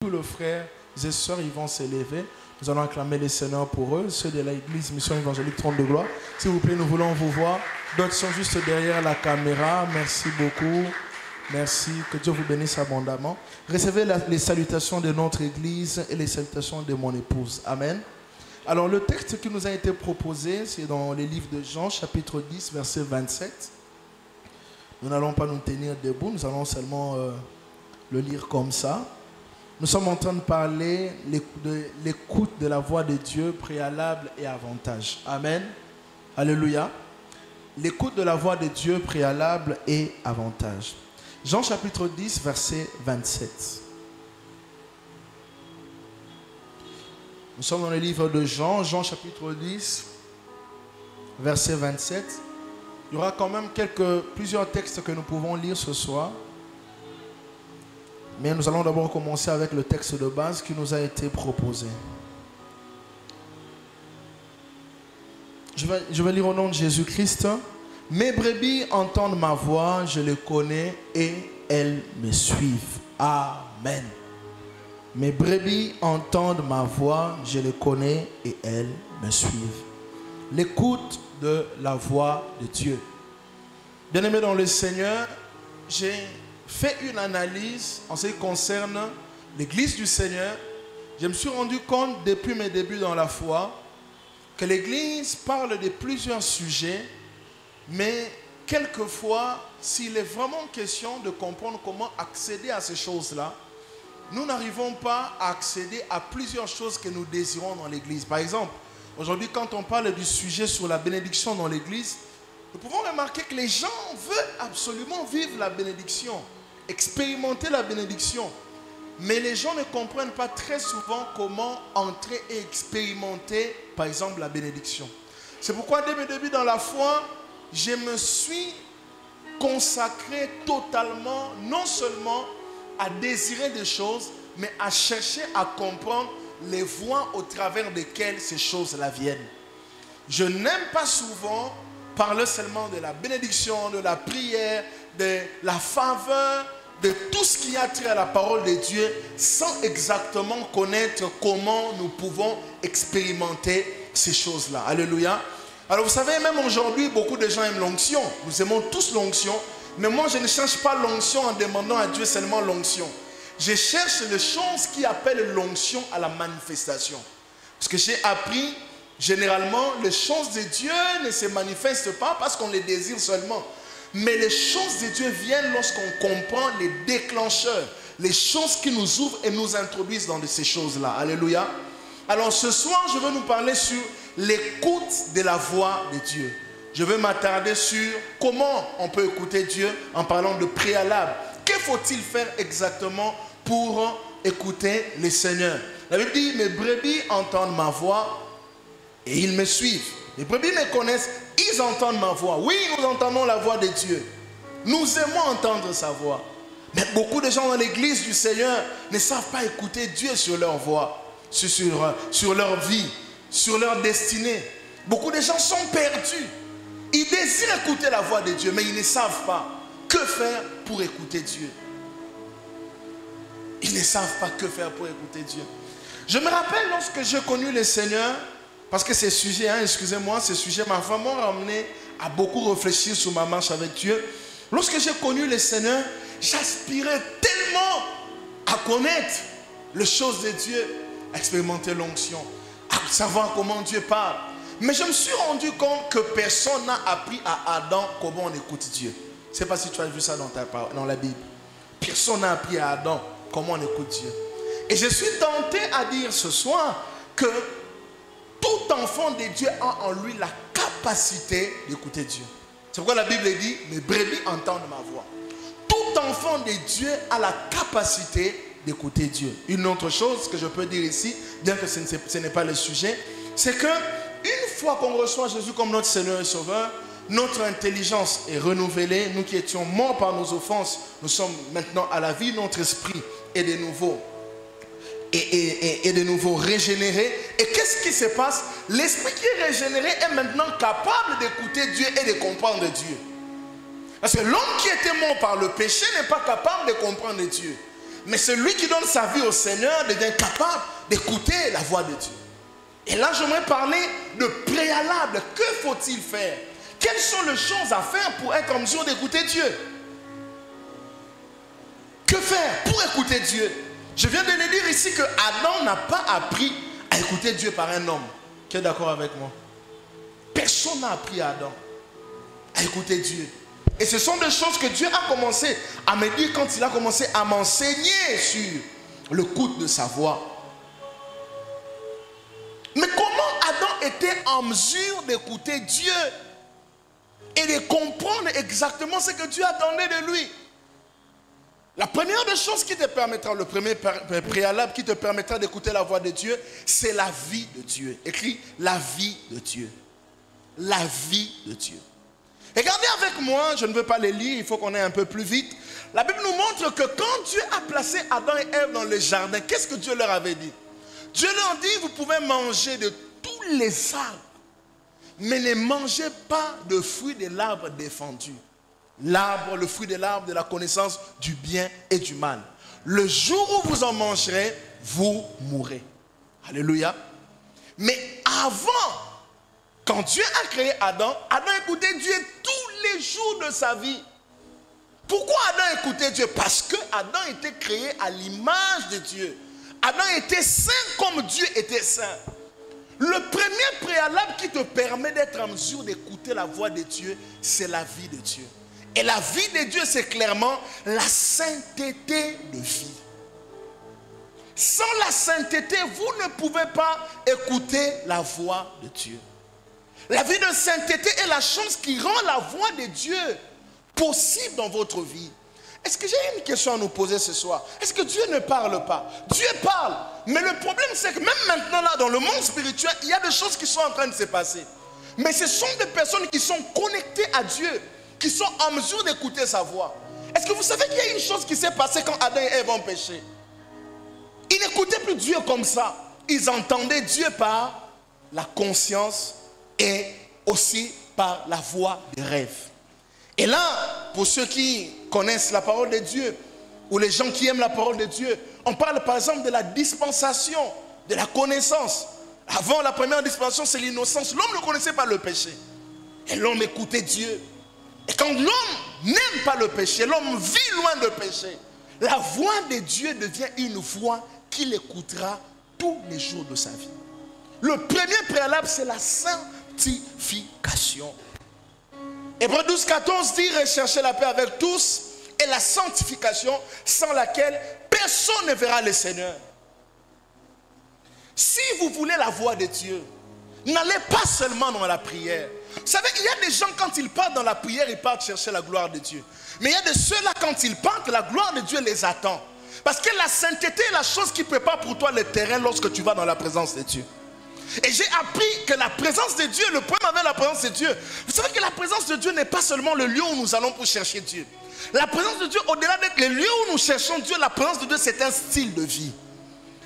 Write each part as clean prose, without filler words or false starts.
Tous les frères et sœurs, ils vont s'élever. Nous allons acclamer les seigneurs pour eux, ceux de l'église Mission Évangélique Trône de Gloire. S'il vous plaît, nous voulons vous voir. D'autres sont juste derrière la caméra. Merci beaucoup. Merci. Que Dieu vous bénisse abondamment. Recevez les salutations de notre église et les salutations de mon épouse. Amen. Alors, le texte qui nous a été proposé, c'est dans les livres de Jean, chapitre 10, verset 27. Nous n'allons pas nous tenir debout, nous allons seulement le lire comme ça. Nous sommes en train de parler de l'écoute de la voix de Dieu, préalable et avantage. Amen. Alléluia. L'écoute de la voix de Dieu, préalable et avantage. Jean chapitre 10, verset 27. Nous sommes dans le livre de Jean, Jean chapitre 10, verset 27. Il y aura quand même plusieurs textes que nous pouvons lire ce soir. Mais nous allons d'abord commencer avec le texte de base qui nous a été proposé. Je vais lire au nom de Jésus-Christ. Mes brebis entendent ma voix, je les connais et elles me suivent. Amen. Mes brebis entendent ma voix, je les connais et elles me suivent. L'écoute de la voix de Dieu. Bien-aimés dans le Seigneur, j'ai fait une analyse en ce qui concerne l'église du Seigneur. Je me suis rendu compte depuis mes débuts dans la foi que l'église parle de plusieurs sujets, mais quelquefois, s'il est vraiment question de comprendre comment accéder à ces choses-là, nous n'arrivons pas à accéder à plusieurs choses que nous désirons dans l'église. Par exemple, aujourd'hui, quand on parle du sujet sur la bénédiction dans l'église, nous pouvons remarquer que les gens veulent absolument vivre la bénédiction, expérimenter la bénédiction. Mais les gens ne comprennent pas très souvent comment entrer et expérimenter, par exemple, la bénédiction. C'est pourquoi, dès mes débuts dans la foi, je me suis consacré totalement, non seulement à désirer des choses, mais à chercher à comprendre les voies au travers desquelles ces choses-là viennent. Je n'aime pas souvent parler seulement de la bénédiction, de la prière, de la faveur, de tout ce qui a trait à la parole de Dieu, sans exactement connaître comment nous pouvons expérimenter ces choses-là. Alléluia. Alors vous savez, même aujourd'hui, beaucoup de gens aiment l'onction. Nous aimons tous l'onction. Mais moi, je ne cherche pas l'onction en demandant à Dieu seulement l'onction. Je cherche les choses qui appellent l'onction à la manifestation. Parce que j'ai appris, généralement, les choses de Dieu ne se manifestent pas parce qu'on les désire seulement. Mais les choses de Dieu viennent lorsqu'on comprend les déclencheurs, les choses qui nous ouvrent et nous introduisent dans ces choses-là. Alléluia. Alors ce soir, je veux nous parler sur l'écoute de la voix de Dieu. Je veux m'attarder sur comment on peut écouter Dieu en parlant de préalable. Que faut-il faire exactement pour écouter le Seigneur? La Bible dit, mes brebis entendent ma voix et ils me suivent. Les brebis me connaissent, ils entendent ma voix. Oui, nous entendons la voix de Dieu. Nous aimons entendre sa voix. Mais beaucoup de gens dans l'église du Seigneur ne savent pas écouter Dieu sur leur voix, sur leur vie, sur leur destinée. Beaucoup de gens sont perdus. Ils désirent écouter la voix de Dieu, mais ils ne savent pas que faire pour écouter Dieu. Ils ne savent pas que faire pour écouter Dieu. Je me rappelle lorsque j'ai connu le Seigneur, parce que ces sujets, excusez-moi, ces sujets m'ont vraiment ramené à beaucoup réfléchir sur ma marche avec Dieu. Lorsque j'ai connu le Seigneur, j'aspirais tellement à connaître les choses de Dieu, à expérimenter l'onction, à savoir comment Dieu parle. Mais je me suis rendu compte que personne n'a appris à Adam comment on écoute Dieu. Je ne sais pas si tu as vu ça dans la Bible. Personne n'a appris à Adam comment on écoute Dieu. Et je suis tenté à dire ce soir que tout enfant de Dieu a en lui la capacité d'écouter Dieu. C'est pourquoi la Bible dit, mes brebis entendent ma voix. Tout enfant de Dieu a la capacité d'écouter Dieu. Une autre chose que je peux dire ici, bien que ce n'est pas le sujet, c'est que une fois qu'on reçoit Jésus comme notre Seigneur et Sauveur, notre intelligence est renouvelée. Nous qui étions morts par nos offenses, nous sommes maintenant à la vie. Notre esprit est de nouveau, de nouveau régénéré. Et qu'est-ce qui se passe? L'esprit qui est régénéré est maintenant capable d'écouter Dieu et de comprendre Dieu. Parce que l'homme qui était mort par le péché n'est pas capable de comprendre Dieu. Mais celui qui donne sa vie au Seigneur devient capable d'écouter la voix de Dieu. Et là, j'aimerais parler de préalable. Que faut-il faire? Quelles sont les choses à faire pour être en mesure d'écouter Dieu? Que faire pour écouter Dieu? Je viens de le dire ici que Adam n'a pas appris à écouter Dieu par un homme. Qui est d'accord avec moi? Personne n'a appris à Adam à écouter Dieu. Et ce sont des choses que Dieu a commencé à me dire quand il a commencé à m'enseigner sur l'écoute de sa voix. Mais comment Adam était en mesure d'écouter Dieu et de comprendre exactement ce que Dieu attendait de lui? La première des choses qui te permettra, le premier préalable qui te permettra d'écouter la voix de Dieu, c'est la vie de Dieu. Écrit la vie de Dieu. La vie de Dieu. Regardez avec moi, je ne veux pas les lire, il faut qu'on aille un peu plus vite. La Bible nous montre que quand Dieu a placé Adam et Ève dans le jardin, qu'est-ce que Dieu leur avait dit? Dieu leur dit, vous pouvez manger de tous les arbres, mais ne mangez pas de fruits de l'arbre défendu. L'arbre, le fruit de l'arbre de la connaissance du bien et du mal. Le jour où vous en mangerez, vous mourrez. Alléluia. Mais avant, quand Dieu a créé Adam, Adam écoutait Dieu tous les jours de sa vie. Pourquoi Adam écoutait Dieu? Parce que Adam était créé à l'image de Dieu. Adam était saint comme Dieu était saint. Le premier préalable qui te permet d'être en mesure d'écouter la voix de Dieu, c'est la vie de Dieu. Et la vie de Dieu, c'est clairement la sainteté de vie. Sans la sainteté, vous ne pouvez pas écouter la voix de Dieu. La vie de sainteté est la chose qui rend la voix de Dieu possible dans votre vie. Est-ce que j'ai une question à nous poser ce soir? Est-ce que Dieu ne parle pas? Dieu parle. Mais le problème, c'est que même maintenant, là, dans le monde spirituel, il y a des choses qui sont en train de se passer. Mais ce sont des personnes qui sont connectées à Dieu, qui sont en mesure d'écouter sa voix. Est-ce que vous savez qu'il y a une chose qui s'est passée quand Adam et Ève ont péché? Ils n'écoutaient plus Dieu comme ça. Ils entendaient Dieu par la conscience et aussi par la voix des rêves. Et là, pour ceux qui connaissent la parole de Dieu, ou les gens qui aiment la parole de Dieu, on parle par exemple de la dispensation, de la connaissance. Avant, la première dispensation, c'est l'innocence. L'homme ne connaissait pas le péché. Et l'homme écoutait Dieu. Et quand l'homme n'aime pas le péché, l'homme vit loin de péché, la voix de Dieu devient une voix qu'il écoutera tous les jours de sa vie. Le premier préalable, c'est la sanctification. Hébreux 12, 14 dit, recherchez la paix avec tous et la sanctification sans laquelle personne ne verra le Seigneur. Si vous voulez la voix de Dieu, n'allez pas seulement dans la prière. Vous savez, il y a des gens, quand ils partent dans la prière, ils partent chercher la gloire de Dieu. Mais il y a de ceux-là, quand ils partent, la gloire de Dieu les attend. Parce que la sainteté est la chose qui prépare pour toi le terrain lorsque tu vas dans la présence de Dieu. Et j'ai appris que la présence de Dieu, le problème avec la présence de Dieu, vous savez que la présence de Dieu n'est pas seulement le lieu où nous allons pour chercher Dieu. La présence de Dieu, au-delà d'être le lieu où nous cherchons Dieu, la présence de Dieu, c'est un style de vie.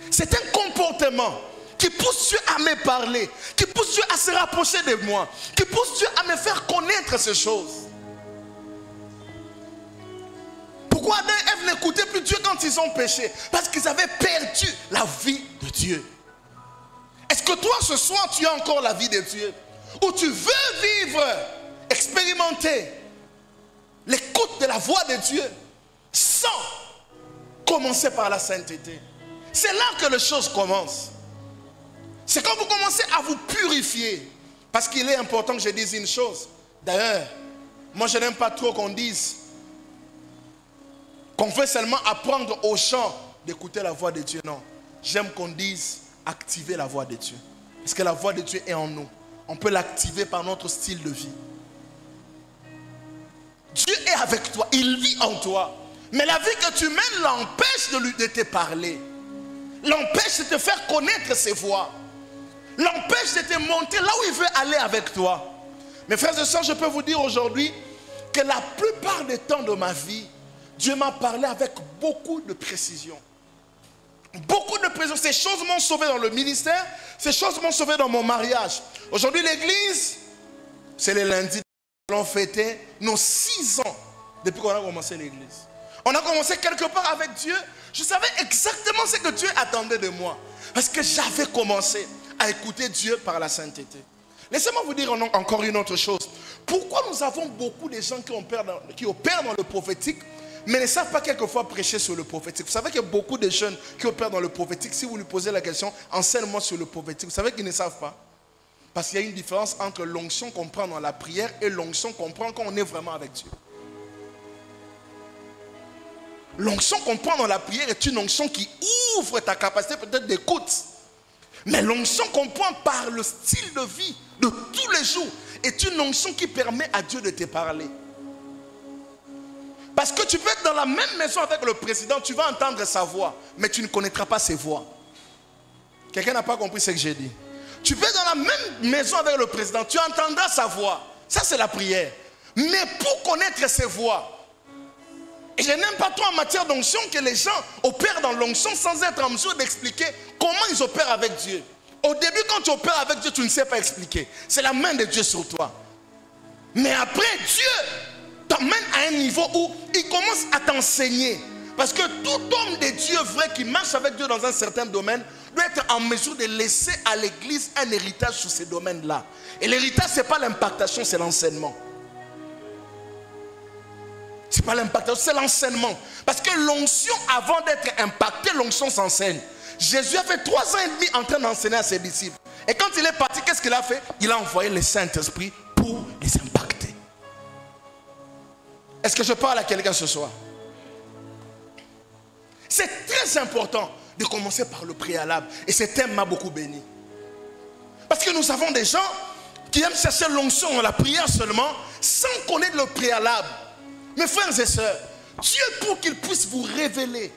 C'est un comportement qui pousse Dieu à me parler, qui pousse Dieu à se rapprocher de moi, qui pousse Dieu à me faire connaître ces choses. Pourquoi Adam et Ève n'écoutaient plus Dieu quand ils ont péché? Parce qu'ils avaient perdu la vie de Dieu. Est-ce que toi, ce soir, tu as encore la vie de Dieu? Ou tu veux vivre, expérimenter l'écoute de la voix de Dieu sans commencer par la sainteté? C'est là que les choses commencent. C'est quand vous commencez à vous purifier. Parce qu'il est important que je dise une chose. D'ailleurs, moi je n'aime pas trop qu'on dise qu'on veut seulement apprendre aux gens d'écouter la voix de Dieu. Non, j'aime qu'on dise activer la voix de Dieu. Parce que la voix de Dieu est en nous. On peut l'activer par notre style de vie. Dieu est avec toi, il vit en toi. Mais la vie que tu mènes l'empêche de te parler. L'empêche de te faire connaître ses voix. L'empêche de te montrer là où il veut aller avec toi. Mes frères et sœurs, je peux vous dire aujourd'hui que la plupart des temps de ma vie, Dieu m'a parlé avec beaucoup de précision. Beaucoup de précision. Ces choses m'ont sauvé dans le ministère. Ces choses m'ont sauvé dans mon mariage. Aujourd'hui, l'église, c'est le lundi. Nous allons fêter nos 6 ans depuis qu'on a commencé l'église. On a commencé quelque part avec Dieu. Je savais exactement ce que Dieu attendait de moi. Parce que j'avais commencé à écouter Dieu par la sainteté. Laissez-moi vous dire encore une autre chose. Pourquoi nous avons beaucoup de gens qui opèrent dans le prophétique, mais ne savent pas quelquefois prêcher sur le prophétique? Vous savez qu'il y a beaucoup de jeunes qui opèrent dans le prophétique. Si vous lui posez la question, enseigne-moi sur le prophétique. Vous savez qu'ils ne savent pas. Parce qu'il y a une différence entre l'onction qu'on prend dans la prière et l'onction qu'on prend quand on est vraiment avec Dieu. L'onction qu'on prend dans la prière est une onction qui ouvre ta capacité peut-être d'écoute. Mais l'onction qu'on prend par le style de vie de tous les jours est une onction qui permet à Dieu de te parler. Parce que tu peux être dans la même maison avec le président, tu vas entendre sa voix, mais tu ne connaîtras pas ses voix. Quelqu'un n'a pas compris ce que j'ai dit? Tu peux être dans la même maison avec le président, tu entendras sa voix. Ça, c'est la prière. Mais pour connaître ses voix, et je n'aime pas trop en matière d'onction que les gens opèrent dans l'onction sans être en mesure d'expliquer comment ils opèrent avec Dieu. Au début, quand tu opères avec Dieu, tu ne sais pas expliquer. C'est la main de Dieu sur toi. Mais après, Dieu t'emmène à un niveau où il commence à t'enseigner. Parce que tout homme de Dieu vrai qui marche avec Dieu dans un certain domaine doit être en mesure de laisser à l'église un héritage sur ces domaines-là. Et l'héritage, ce n'est pas l'impactation, c'est l'enseignement. Ce n'est pas l'impactation, c'est l'enseignement. Parce que l'onction, avant d'être impactée, l'onction s'enseigne. Jésus a fait 3 ans et demi en train d'enseigner à ses disciples. Et quand il est parti, qu'est-ce qu'il a fait? Il a envoyé le Saint-Esprit pour les impacter. Est-ce que je parle à quelqu'un ce soir? C'est très important de commencer par le préalable. Et ce thème m'a beaucoup béni. Parce que nous avons des gens qui aiment chercher l'onction dans la prière seulement, sans connaître le préalable. Mes frères et sœurs, Dieu, pour qu'il puisse vous révéler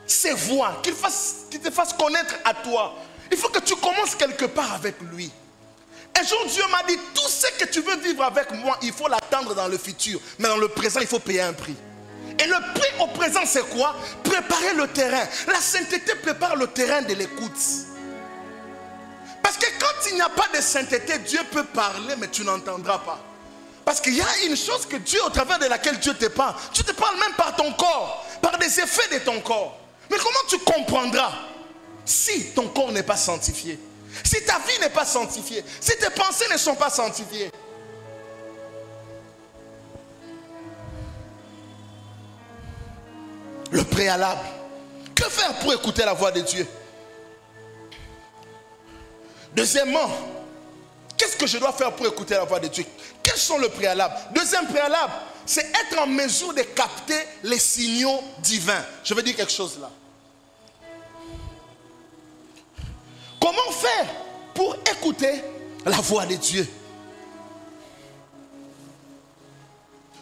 ses voies, qu'il te fasse connaître à toi, il faut que tu commences quelque part avec lui. Un jour, Dieu m'a dit, tout ce que tu veux vivre avec moi, il faut l'attendre dans le futur. Mais dans le présent, il faut payer un prix. Et le prix au présent, c'est quoi? Préparer le terrain. La sainteté prépare le terrain de l'écoute. Parce que quand il n'y a pas de sainteté, Dieu peut parler, mais tu n'entendras pas. Parce qu'il y a une chose que Dieu, au travers de laquelle Dieu te parle, tu te parles même par ton corps, par des effets de ton corps. Mais comment tu comprendras si ton corps n'est pas sanctifié? Si ta vie n'est pas sanctifiée? Si tes pensées ne sont pas sanctifiées? Le préalable. Que faire pour écouter la voix de Dieu? Deuxièmement, qu'est-ce que je dois faire pour écouter la voix de Dieu? Quels sont les préalables? Deuxième préalable, c'est être en mesure de capter les signaux divins. Je vais dire quelque chose là. Comment faire pour écouter la voix de Dieu?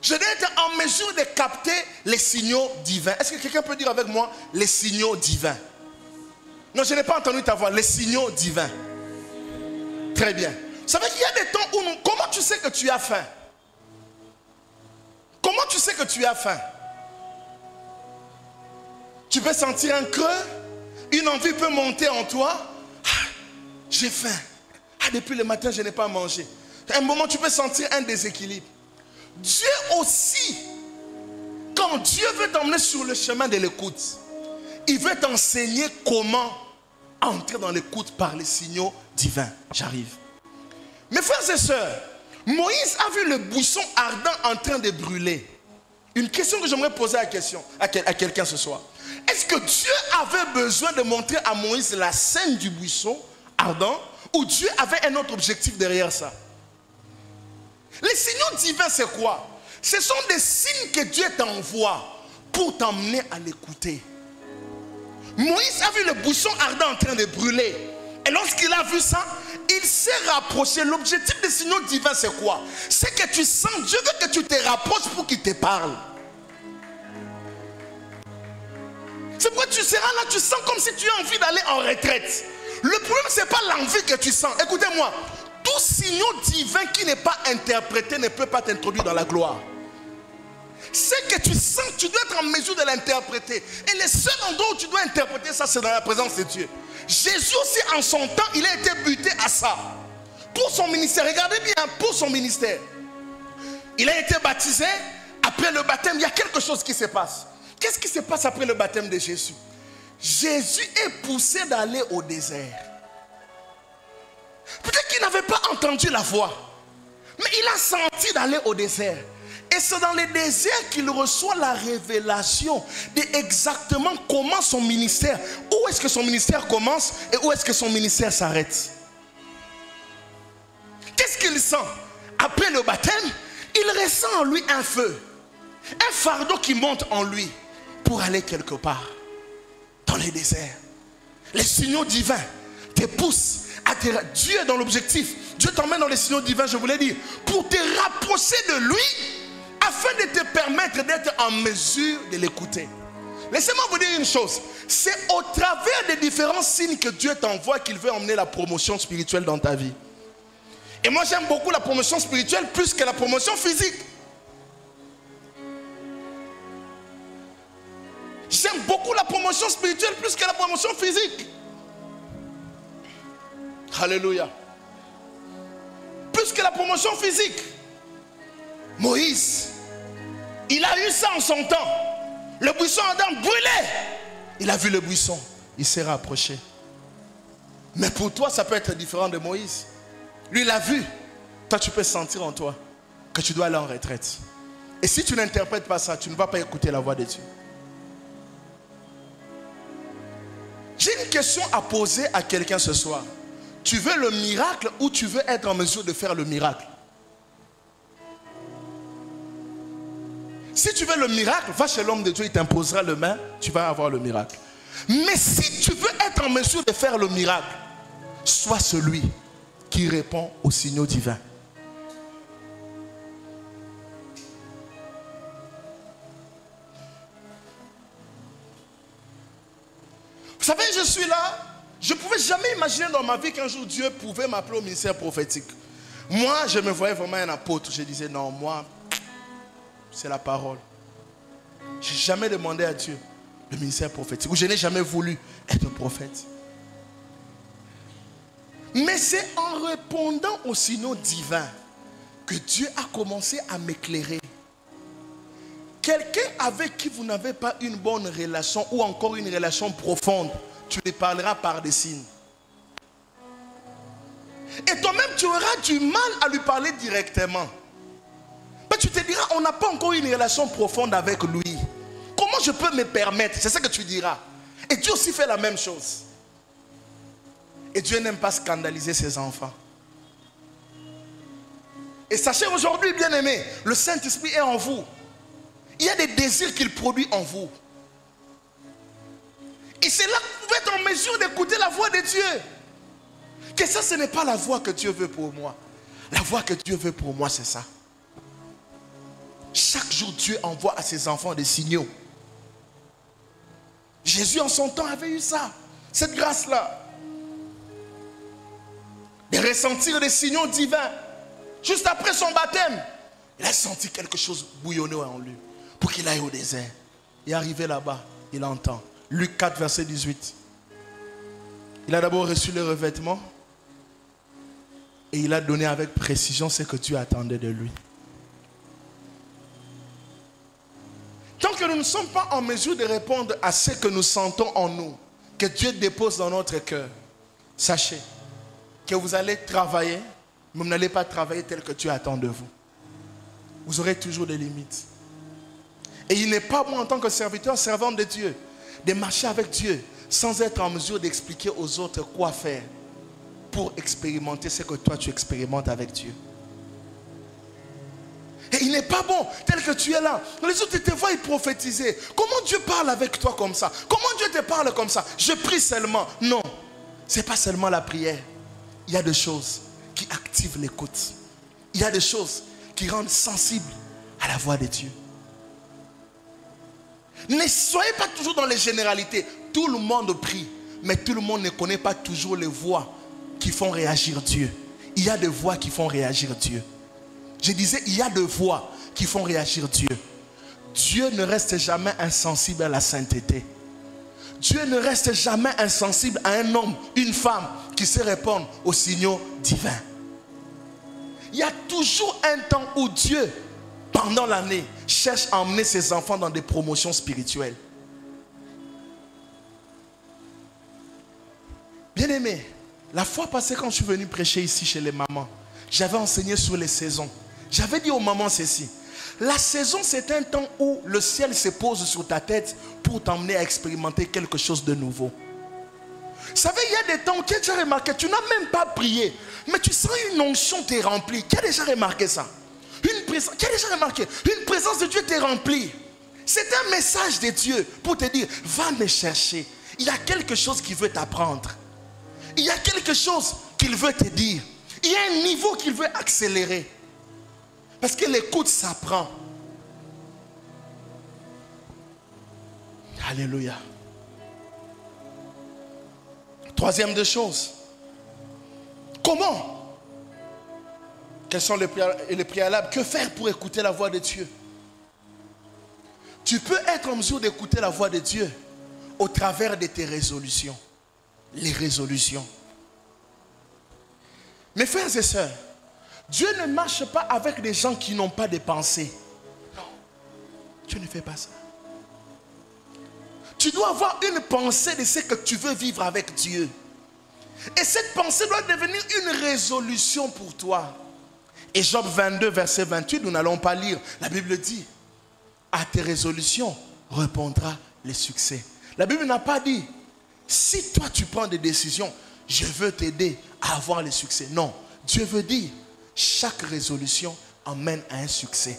Je dois être en mesure de capter les signaux divins. Est-ce que quelqu'un peut dire avec moi les signaux divins? Non, je n'ai pas entendu ta voix. Les signaux divins. Très bien. Vous savez qu'il y a des temps où comment tu sais que tu as faim? Comment tu sais que tu as faim? Tu peux sentir un creux, une envie peut monter en toi. Ah, j'ai faim. Ah, depuis le matin, je n'ai pas mangé. À un moment, tu peux sentir un déséquilibre. Dieu aussi, quand Dieu veut t'emmener sur le chemin de l'écoute, il veut t'enseigner comment entrer dans l'écoute par les signaux divins. J'arrive. Mes frères et sœurs, Moïse a vu le buisson ardent en train de brûler. Une question que j'aimerais poser à quelqu'un ce soir. Est-ce que Dieu avait besoin de montrer à Moïse la scène du buisson ardent, ou Dieu avait un autre objectif derrière ça? Les signaux divins, c'est quoi? Ce sont des signes que Dieu t'envoie pour t'emmener à l'écouter. Moïse a vu le buisson ardent en train de brûler. Et lorsqu'il a vu ça, il s'est rapproché. L'objectif des signaux divins, c'est quoi? C'est que tu sens, Dieu veut que tu te rapproches pour qu'il te parle. C'est pourquoi tu seras là, tu sens comme si tu as envie d'aller en retraite. Le problème, ce n'est pas l'envie que tu sens. Écoutez-moi, tout signal divin qui n'est pas interprété ne peut pas t'introduire dans la gloire. C'est que tu sens, tu dois être en mesure de l'interpréter. Et le seul endroit où tu dois interpréter ça, c'est dans la présence de Dieu. Jésus aussi, en son temps, il a été buté à ça. Pour son ministère, regardez bien, pour son ministère. Il a été baptisé. Après le baptême, il y a quelque chose qui se passe. Qu'est-ce qui se passe après le baptême de Jésus? Jésus est poussé d'aller au désert. Peut-être qu'il n'avait pas entendu la voix, mais il a senti d'aller au désert. Et c'est dans le désert qu'il reçoit la révélation de exactement comment son ministère, où est-ce que son ministère commence et où est-ce que son ministère s'arrête. Qu'est-ce qu'il sent? Après le baptême, il ressent en lui un feu, un fardeau qui monte en lui pour aller quelque part dans les déserts. Les signaux divins te poussent à te... Dieu est dans l'objectif. Dieu t'emmène dans les signaux divins, je vous l'ai dit, pour te rapprocher de lui, afin de te permettre d'être en mesure de l'écouter. Laissez-moi vous dire une chose. C'est au travers des différents signes que Dieu t'envoie qu'il veut emmener la promotion spirituelle dans ta vie. Et moi j'aime beaucoup la promotion spirituelle plus que la promotion physique. J'aime beaucoup la promotion spirituelle plus que la promotion physique. Alléluia. Plus que la promotion physique. Moïse, il a eu ça en son temps. Le buisson ardent brûlait. Il a vu le buisson. Il s'est rapproché. Mais pour toi, ça peut être différent de Moïse. Lui, il a vu. Toi, tu peux sentir en toi que tu dois aller en retraite. Et si tu n'interprètes pas ça, tu ne vas pas écouter la voix de Dieu. J'ai une question à poser à quelqu'un ce soir. Tu veux le miracle ou tu veux être en mesure de faire le miracle? Si tu veux le miracle, va chez l'homme de Dieu, il t'imposera le main, tu vas avoir le miracle. Mais si tu veux être en mesure de faire le miracle, sois celui qui répond aux signaux divins. Vous savez, je suis là, je ne pouvais jamais imaginer dans ma vie qu'un jour Dieu pouvait m'appeler au ministère prophétique. Moi, je me voyais vraiment un apôtre. Je disais, non, moi, c'est la parole. Je n'ai jamais demandé à Dieu le ministère prophétique. Ou je n'ai jamais voulu être prophète. Mais c'est en répondant aux signaux divins que Dieu a commencé à m'éclairer. Quelqu'un avec qui vous n'avez pas une bonne relation ou encore une relation profonde, tu lui parleras par des signes. Et toi-même, tu auras du mal à lui parler directement. Mais tu te diras, on n'a pas encore une relation profonde avec lui. Comment je peux me permettre? C'est ça que tu diras. Et Dieu aussi fait la même chose. Et Dieu n'aime pas scandaliser ses enfants. Et sachez aujourd'hui, bien-aimés, le Saint-Esprit est en vous. Il y a des désirs qu'il produit en vous. Et c'est là que vous pouvez être en mesure d'écouter la voix de Dieu. Que ça, ce n'est pas la voix que Dieu veut pour moi. La voix que Dieu veut pour moi, c'est ça. Chaque jour, Dieu envoie à ses enfants des signaux. Jésus, en son temps, avait eu ça. Cette grâce-là. De ressentir des signaux divins. Juste après son baptême, il a senti quelque chose bouillonner en lui. Pour qu'il aille au désert. Il est arrivé là-bas, il entend. Luc 4, verset 18. Il a d'abord reçu le revêtement. Et il a donné avec précision ce que Dieu attendait de lui. Tant que nous ne sommes pas en mesure de répondre à ce que nous sentons en nous, que Dieu dépose dans notre cœur, sachez que vous allez travailler, mais vous n'allez pas travailler tel que Dieu attend de vous. Vous aurez toujours des limites. Et il n'est pas bon en tant que serviteur, servant de Dieu, de marcher avec Dieu sans être en mesure d'expliquer aux autres quoi faire pour expérimenter ce que toi tu expérimentes avec Dieu. Et il n'est pas bon, tel que tu es là. Les autres te voient prophétiser. Comment Dieu parle avec toi comme ça? Comment Dieu te parle comme ça? Je prie seulement. Non, ce n'est pas seulement la prière. Il y a des choses qui activent l'écoute. Il y a des choses qui rendent sensible à la voix de Dieu. Ne soyez pas toujours dans les généralités. Tout le monde prie, mais tout le monde ne connaît pas toujours les voix qui font réagir Dieu. Il y a des voix qui font réagir Dieu. Je disais, il y a des voix qui font réagir Dieu. Dieu ne reste jamais insensible à la sainteté. Dieu ne reste jamais insensible à un homme, une femme qui se répondent aux signaux divins. Il y a toujours un temps où Dieu pendant l'année, cherche à emmener ses enfants dans des promotions spirituelles. Bien-aimé, la fois passée quand je suis venu prêcher ici chez les mamans, j'avais enseigné sur les saisons. J'avais dit aux mamans ceci. La saison, c'est un temps où le ciel se pose sur ta tête pour t'emmener à expérimenter quelque chose de nouveau. Vous savez, il y a des temps où tu as déjà remarqué, tu n'as même pas prié, mais tu sens une onction t'est remplie. Qui a déjà remarqué ça? Qui a déjà remarqué? Une présence de Dieu t'est remplie. C'est un message de Dieu pour te dire, va me chercher. Il y a quelque chose qu'il veut t'apprendre. Il y a quelque chose qu'il veut te dire. Il y a un niveau qu'il veut accélérer. Parce que l'écoute s'apprend. Alléluia. Troisième des choses. Comment? Quels sont les préalables? Que faire pour écouter la voix de Dieu? Tu peux être en mesure d'écouter la voix de Dieu au travers de tes résolutions. Les résolutions. Mes frères et sœurs, Dieu ne marche pas avec des gens qui n'ont pas de pensée. Non, Dieu ne fait pas ça. Tu dois avoir une pensée de ce que tu veux vivre avec Dieu. Et cette pensée doit devenir une résolution pour toi. Et Job 22, verset 28, nous n'allons pas lire. La Bible dit, à tes résolutions répondra le succès. La Bible n'a pas dit, si toi tu prends des décisions, je veux t'aider à avoir le succès. Non, Dieu veut dire, chaque résolution emmène à un succès.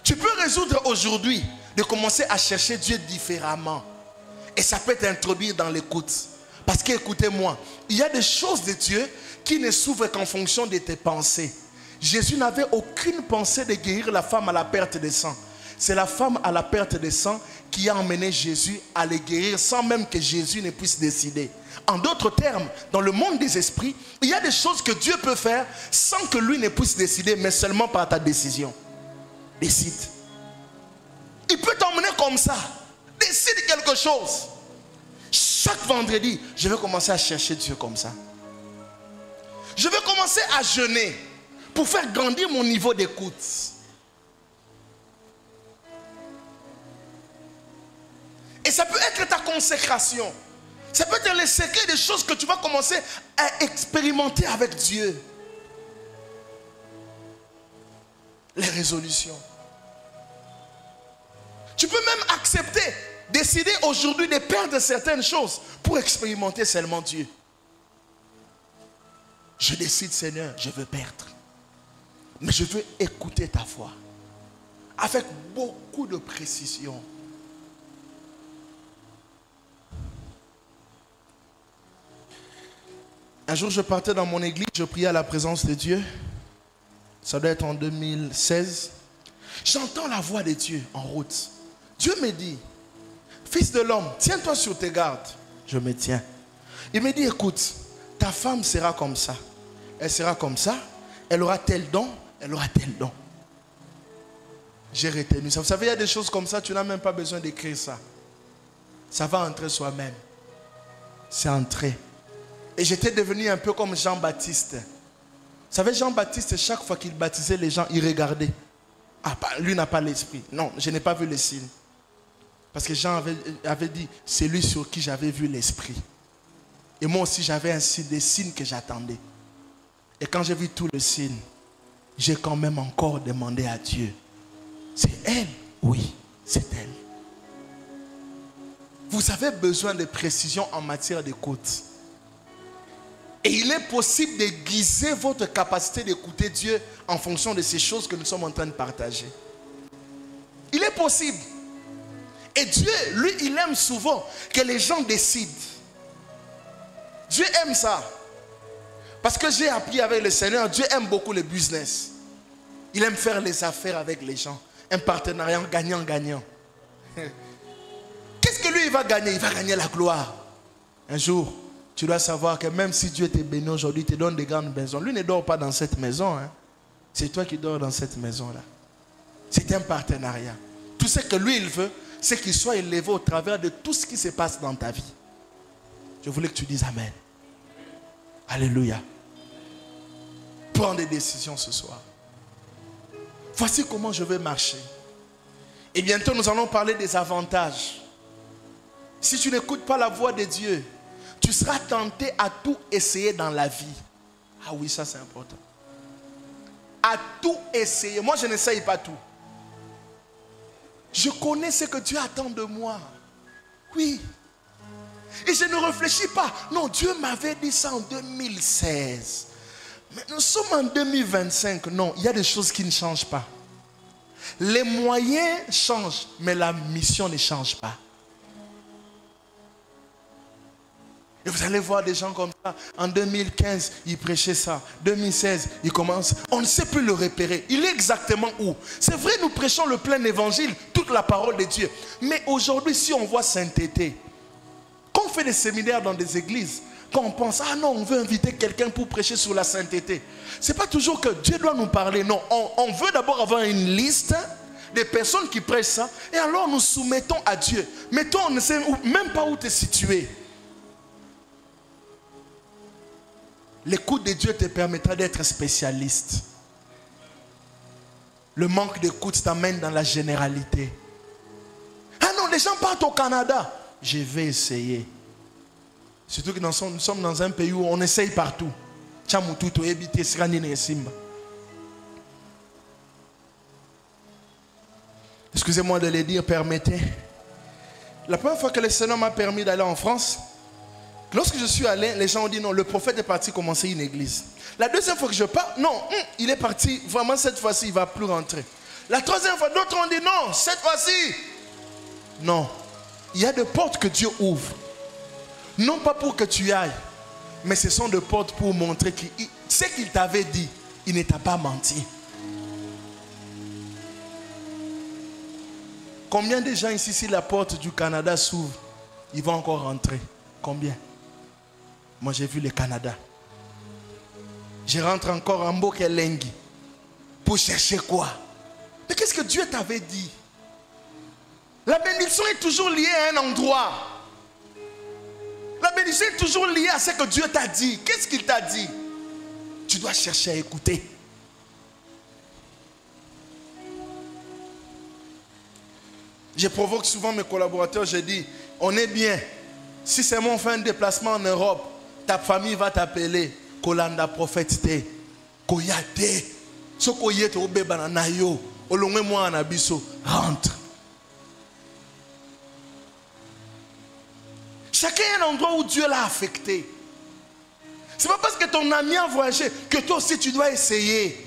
Tu peux résoudre aujourd'hui de commencer à chercher Dieu différemment. Et ça peut t'introduire dans l'écoute. Parce que, écoutez-moi, il y a des choses de Dieu qui ne s'ouvrent qu'en fonction de tes pensées. Jésus n'avait aucune pensée de guérir la femme à la perte de sang. C'est la femme à la perte de sang qui a emmené Jésus à les guérir sans même que Jésus ne puisse décider. En d'autres termes, dans le monde des esprits, il y a des choses que Dieu peut faire sans que lui ne puisse décider, mais seulement par ta décision. Décide. Il peut t'emmener comme ça. Décide quelque chose. Chaque vendredi, je vais commencer à chercher Dieu comme ça. Je vais commencer à jeûner pour faire grandir mon niveau d'écoute. Et ça peut être ta consécration. Ça peut être les secrets des choses que tu vas commencer à expérimenter avec Dieu. Les résolutions. Tu peux même accepter, décider aujourd'hui de perdre certaines choses pour expérimenter seulement Dieu. Je décide, Seigneur, je veux perdre. Mais je veux écouter ta voix. Avec beaucoup de précision. Un jour, je partais dans mon église, je priais à la présence de Dieu. Ça doit être en 2016. J'entends la voix de Dieu en route. Dieu me dit, fils de l'homme, tiens-toi sur tes gardes. Je me tiens. Il me dit, écoute, ta femme sera comme ça. Elle sera comme ça. Elle aura tel don. Elle aura tel don. J'ai retenu ça. Vous savez, il y a des choses comme ça, tu n'as même pas besoin d'écrire ça. Ça va entrer soi-même. C'est entré. Et j'étais devenu un peu comme Jean-Baptiste. Vous savez, Jean-Baptiste, chaque fois qu'il baptisait les gens, il regardait. Ah, lui n'a pas l'esprit. Non, je n'ai pas vu les signes. Parce que Jean avait dit, c'est lui sur qui j'avais vu l'esprit. Et moi aussi, j'avais un signe, des signes que j'attendais. Et quand j'ai vu tous les signes, j'ai quand même encore demandé à Dieu. C'est elle? Oui, c'est elle. Vous avez besoin de précision en matière d'écoute. Et il est possible d'aiguiser votre capacité d'écouter Dieu en fonction de ces choses que nous sommes en train de partager. Il est possible. Et Dieu, lui, il aime souvent que les gens décident. Dieu aime ça. Parce que j'ai appris avec le Seigneur, Dieu aime beaucoup le business. Il aime faire les affaires avec les gens. Un partenariat gagnant-gagnant. Qu'est-ce que lui, il va gagner? Il va gagner la gloire. Un jour, tu dois savoir que même si Dieu t'est béni aujourd'hui, il te donne des grandes maisons. Lui ne dort pas dans cette maison. Hein. C'est toi qui dors dans cette maison-là. C'est un partenariat. Tout ce que lui, il veut, c'est qu'il soit élevé au travers de tout ce qui se passe dans ta vie. Je voulais que tu dises Amen. Alléluia. Prends des décisions ce soir. Voici comment je vais marcher. Et bientôt, nous allons parler des avantages. Si tu n'écoutes pas la voix de Dieu, tu seras tenté à tout essayer dans la vie. Ah oui, ça c'est important. À tout essayer. Moi, je n'essaye pas tout. Je connais ce que Dieu attend de moi. Oui. Et je ne réfléchis pas. Non, Dieu m'avait dit ça en 2016. Mais nous sommes en 2025. Non, il y a des choses qui ne changent pas. Les moyens changent, mais la mission ne change pas. Et vous allez voir des gens comme ça. En 2015, ils prêchaient ça. 2016, ils commencent. On ne sait plus le repérer. Il est exactement où? C'est vrai, nous prêchons le plein évangile, toute la parole de Dieu. Mais aujourd'hui, si on voit sainteté, quand on fait des séminaires dans des églises, quand on pense, ah non, on veut inviter quelqu'un pour prêcher sur la sainteté. Ce n'est pas toujours que Dieu doit nous parler. Non, on veut d'abord avoir une liste des personnes qui prêchent ça. Et alors nous soumettons à Dieu. Mettons, on ne sait même pas où te situer. L'écoute de Dieu te permettra d'être spécialiste. Le manque d'écoute t'amène dans la généralité. Ah non, les gens partent au Canada. Je vais essayer. Surtout que nous sommes dans un pays où on essaye partout. Excusez-moi de le dire, permettez. La première fois que le Seigneur m'a permis d'aller en France, lorsque je suis allé, les gens ont dit non, le prophète est parti commencer une église. La deuxième fois que je pars, non, il est parti, vraiment cette fois-ci, il ne va plus rentrer. La troisième fois, d'autres ont dit non, cette fois-ci, non. Il y a des portes que Dieu ouvre. Non pas pour que tu ailles, mais ce sont des portes pour montrer que ce qu'il t'avait dit, il ne t'a pas menti. Combien de gens ici, si la porte du Canada s'ouvre, ils vont encore rentrer? Combien? Moi, j'ai vu le Canada. Je rentre encore en Bokelengi. Pour chercher quoi? Mais qu'est-ce que Dieu t'avait dit? La bénédiction est toujours liée à un endroit. La bénédiction est toujours liée à ce que Dieu t'a dit. Qu'est-ce qu'il t'a dit? Tu dois chercher à écouter. Je provoque souvent mes collaborateurs, je dis, on est bien. Si c'est moi, on fait un déplacement en Europe, ta famille va t'appeler Kolanda prophète te. Koyate. So koyete obe banana yo. Olongwe moi en abisso. Rentre. Chacun a un endroit où Dieu l'a affecté. C'est pas parce que ton ami a voyagé que toi aussi tu dois essayer.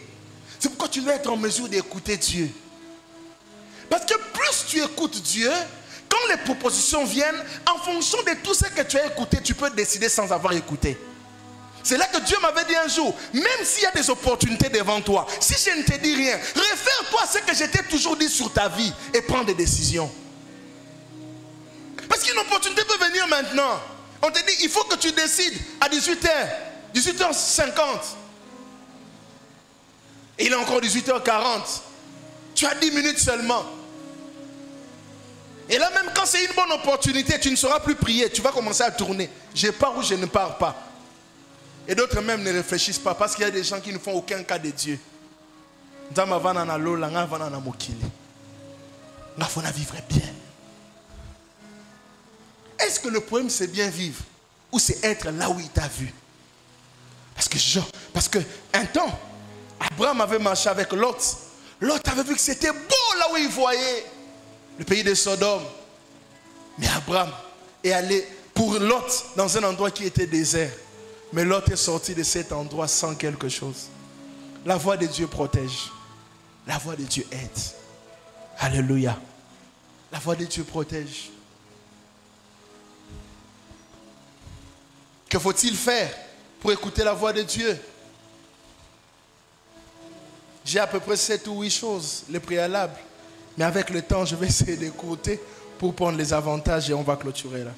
C'est pourquoi tu dois être en mesure d'écouter Dieu. Parce que plus tu écoutes Dieu, quand les propositions viennent, en fonction de tout ce que tu as écouté, tu peux décider sans avoir écouté. C'est là que Dieu m'avait dit un jour, même s'il y a des opportunités devant toi, si je ne te dis rien, réfère-toi à ce que je t'ai toujours dit sur ta vie et prends des décisions. Parce qu'une opportunité peut venir maintenant. On te dit, il faut que tu décides à 18h, 18h50. Et il est encore 18h40. Tu as 10 minutes seulement. Et là même quand c'est une bonne opportunité, tu ne sauras plus prier. Tu vas commencer à tourner. Je pars ou je ne pars pas. Et d'autres même ne réfléchissent pas. Parce qu'il y a des gens qui ne font aucun cas de Dieu. Il faut vivre bien. Est-ce que le problème c'est bien vivre? Ou c'est être là où il t'a vu? Parce que un temps, Abraham avait marché avec Lot. Lot avait vu que c'était beau là où il voyait le pays de Sodome. Mais Abraham est allé pour Lot dans un endroit qui était désert. Mais Lot est sorti de cet endroit sans quelque chose. La voix de Dieu protège. La voix de Dieu aide. Alléluia. La voix de Dieu protège. Que faut-il faire pour écouter la voix de Dieu? J'ai à peu près 7 ou 8 choses, les préalables. Mais avec le temps, je vais essayer d'écouter pour prendre les avantages et on va clôturer là.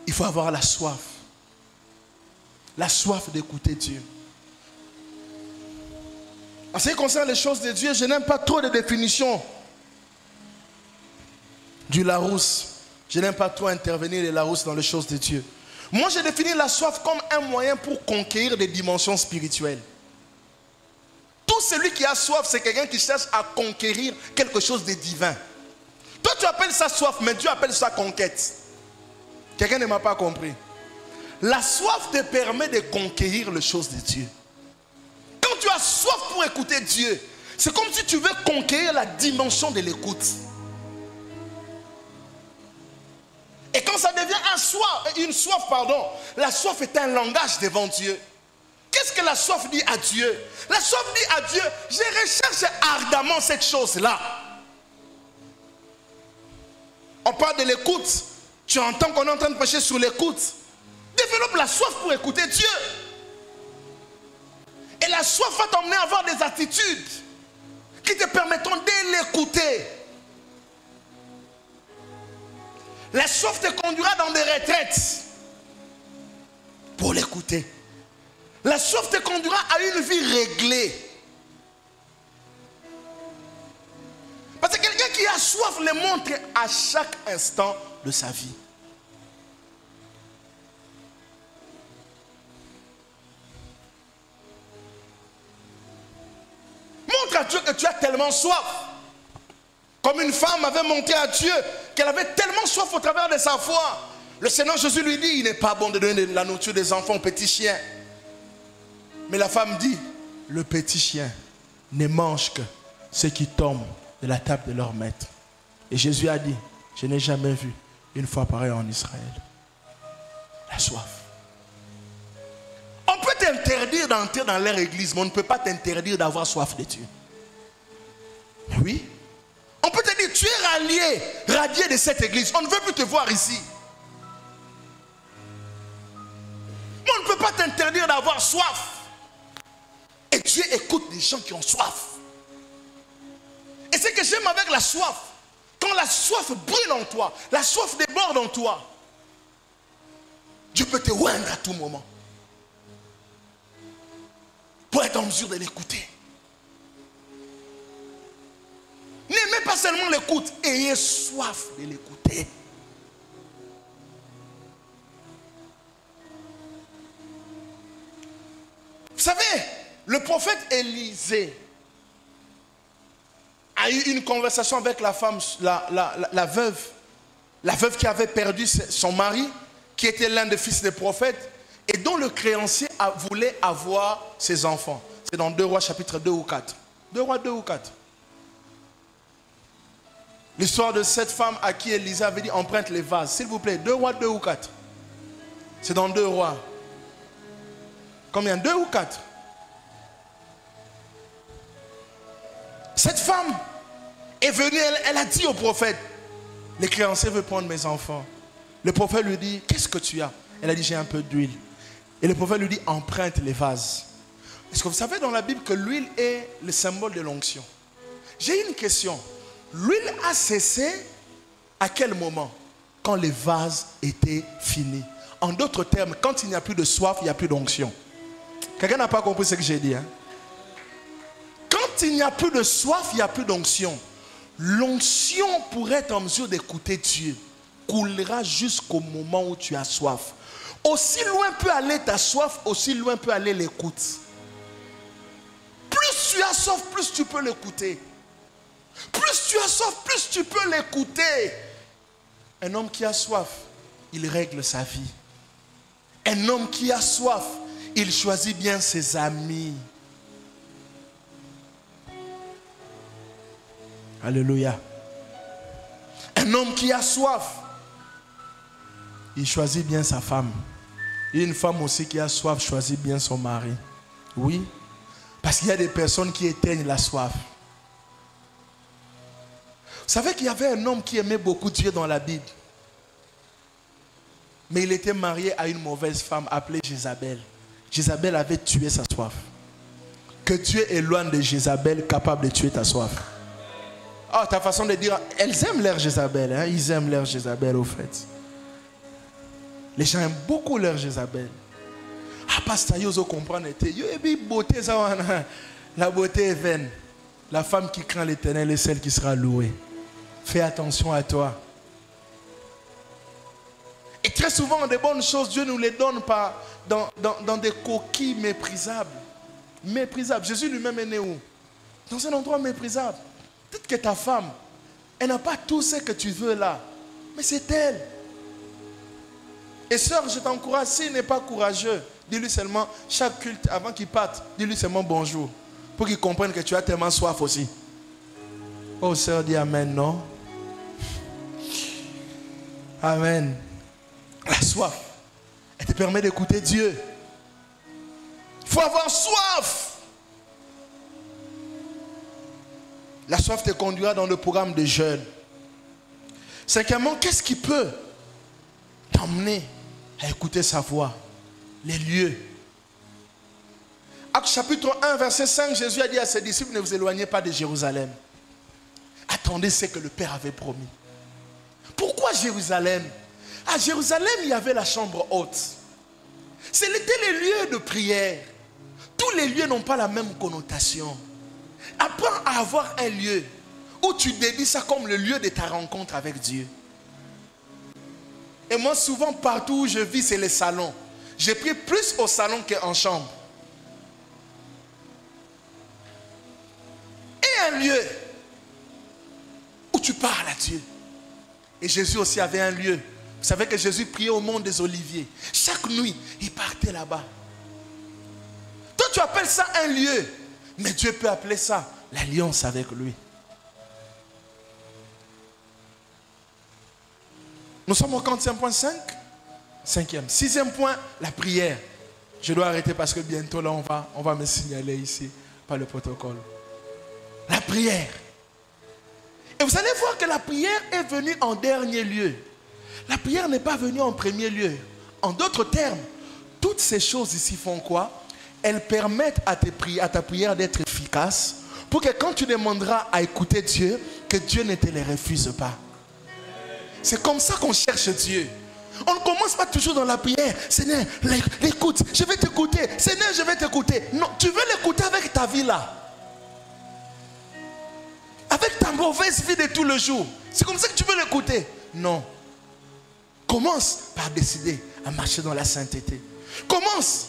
Il faut avoir la soif. La soif d'écouter Dieu. En ce qui concerne les choses de Dieu, je n'aime pas trop de définitions du Larousse. Je n'aime pas trop intervenir les Larousse dans les choses de Dieu. Moi, j'ai défini la soif comme un moyen pour conquérir des dimensions spirituelles. Tout Tout celui qui a soif, c'est quelqu'un qui cherche à conquérir quelque chose de divin. Toi, tu appelles ça soif, mais Dieu appelle ça conquête. Quelqu'un ne m'a pas compris. La soif te permet de conquérir les choses de Dieu. Quand tu as soif pour écouter Dieu, c'est comme si tu veux conquérir la dimension de l'écoute. Et quand ça devient une soif, la soif est un langage devant Dieu. Qu'est-ce que la soif dit à Dieu? La soif dit à Dieu, je recherche ardemment cette chose-là. On parle de l'écoute. Tu entends qu'on est en train de prêcher sur l'écoute. Développe la soif pour écouter Dieu. Et la soif va t'emmener à avoir des attitudes qui te permettront de l'écouter. La soif te conduira dans des retraites pour l'écouter. La soif te conduira à une vie réglée. Parce que quelqu'un qui a soif le montre à chaque instant de sa vie. Montre à Dieu que tu as tellement soif. Comme une femme avait montré à Dieu qu'elle avait tellement soif au travers de sa foi. Le Seigneur Jésus lui dit, il n'est pas bon de donner de la nourriture des enfants aux petits chiens. Mais la femme dit, le petit chien ne mange que ce qui tombe de la table de leur maître. Et Jésus a dit, je n'ai jamais vu une fois pareil en Israël. La soif. On peut t'interdire d'entrer dans leur église, mais on ne peut pas t'interdire d'avoir soif de Dieu. Oui. On peut te dire, tu es radié de cette église. On ne veut plus te voir ici. Mais on ne peut pas t'interdire d'avoir soif. Et Dieu écoute des gens qui ont soif. Et ce que j'aime avec la soif, quand la soif brûle en toi, la soif déborde en toi, Dieu peut te oindre à tout moment. Pour être en mesure de l'écouter. N'aimez pas seulement l'écoute, ayez soif de l'écouter. Vous savez, le prophète Élisée a eu une conversation avec la femme, la veuve qui avait perdu son mari, qui était l'un des fils des prophètes, et dont le créancier voulait avoir ses enfants. C'est dans 2 Rois chapitre 2 ou 4. 2 Rois 2 ou 4. L'histoire de cette femme à qui Élisée avait dit emprunte les vases. S'il vous plaît, 2 Rois 2 ou 4. C'est dans 2 Rois. Combien? 2 ou 4? Cette femme est venue, elle a dit au prophète, le créancier veut prendre mes enfants. Le prophète lui dit, qu'est-ce que tu as? Elle a dit, j'ai un peu d'huile. Et le prophète lui dit, emprunte les vases. Est-ce que vous savez dans la Bible que l'huile est le symbole de l'onction? J'ai une question. L'huile a cessé à quel moment? Quand les vases étaient finis. En d'autres termes, quand il n'y a plus de soif, il n'y a plus d'onction. Quelqu'un n'a pas compris ce que j'ai dit, hein? Quand il n'y a plus de soif, il n'y a plus d'onction. L'onction pour être en mesure d'écouter Dieu coulera jusqu'au moment où tu as soif. Aussi loin peut aller ta soif, aussi loin peut aller l'écoute. Plus tu as soif, plus tu peux l'écouter. Plus tu as soif, plus tu peux l'écouter. Un homme qui a soif, il règle sa vie. Un homme qui a soif, il choisit bien ses amis. Alléluia. Un homme qui a soif, il choisit bien sa femme. Et une femme aussi qui a soif choisit bien son mari. Oui. Parce qu'il y a des personnes qui éteignent la soif. Vous savez qu'il y avait un homme qui aimait beaucoup Dieu dans la Bible. Mais il était marié à une mauvaise femme appelée Jézabel. Jézabel avait tué sa soif. Que Dieu éloigne de Jézabel capable de tuer ta soif. Ah, ta façon de dire, elles aiment leur Jézabel. Hein? Ils aiment leur Jézabel au fait. Les gens aiment beaucoup leur Jézabel. Ah, pasteur, vous comprenez. La beauté est vaine. La femme qui craint l'Éternel est celle qui sera louée. Fais attention à toi. Et très souvent, des bonnes choses, Dieu nous les donne pas dans des coquilles méprisables. méprisable. Jésus lui-même est né où? Dans un endroit méprisable. Peut-être que ta femme, elle n'a pas tout ce que tu veux là, mais c'est elle. Et sœur, je t'encourage, s'il n'est pas courageux, dis-lui seulement, chaque culte, avant qu'il parte, dis-lui seulement bonjour. Pour qu'il comprenne que tu as tellement soif aussi. Oh sœur, dis amen, non? Amen. La soif, elle te permet d'écouter Dieu. Il faut avoir soif. La soif te conduira dans le programme de jeûne. Cinquièmement, qu'est-ce qui peut t'emmener à écouter sa voix? Les lieux. Acte chapitre 1, verset 5, Jésus a dit à ses disciples, ne vous éloignez pas de Jérusalem. Attendez ce que le Père avait promis. Pourquoi Jérusalem? À Jérusalem, il y avait la chambre haute. C'était les lieux de prière. Tous les lieux n'ont pas la même connotation. Apprends à avoir un lieu où tu dédies ça comme le lieu de ta rencontre avec Dieu. Et moi, souvent, partout où je vis, c'est les salons. Je prie plus au salon qu'en chambre. Et un lieu où tu parles à Dieu. Et Jésus aussi avait un lieu. Vous savez que Jésus priait au mont des Oliviers. Chaque nuit, il partait là-bas. Toi, tu appelles ça un lieu. Mais Dieu peut appeler ça l'alliance avec lui. Nous sommes au 45.5. Cinquième. Sixième point, la prière. Je dois arrêter parce que bientôt là, on va me signaler ici par le protocole. La prière. Et vous allez voir que la prière est venue en dernier lieu. La prière n'est pas venue en premier lieu. En d'autres termes, toutes ces choses ici font quoi? Elles permettent à ta prière d'être efficace pour que quand tu demanderas à écouter Dieu, que Dieu ne te les refuse pas. C'est comme ça qu'on cherche Dieu. On ne commence pas toujours dans la prière. Seigneur, l'écoute, je vais t'écouter. Seigneur, je vais t'écouter. Non, tu veux l'écouter avec ta vie là. Avec ta mauvaise vie de tous les jours. C'est comme ça que tu veux l'écouter. Non. Commence par décider à marcher dans la sainteté. Commence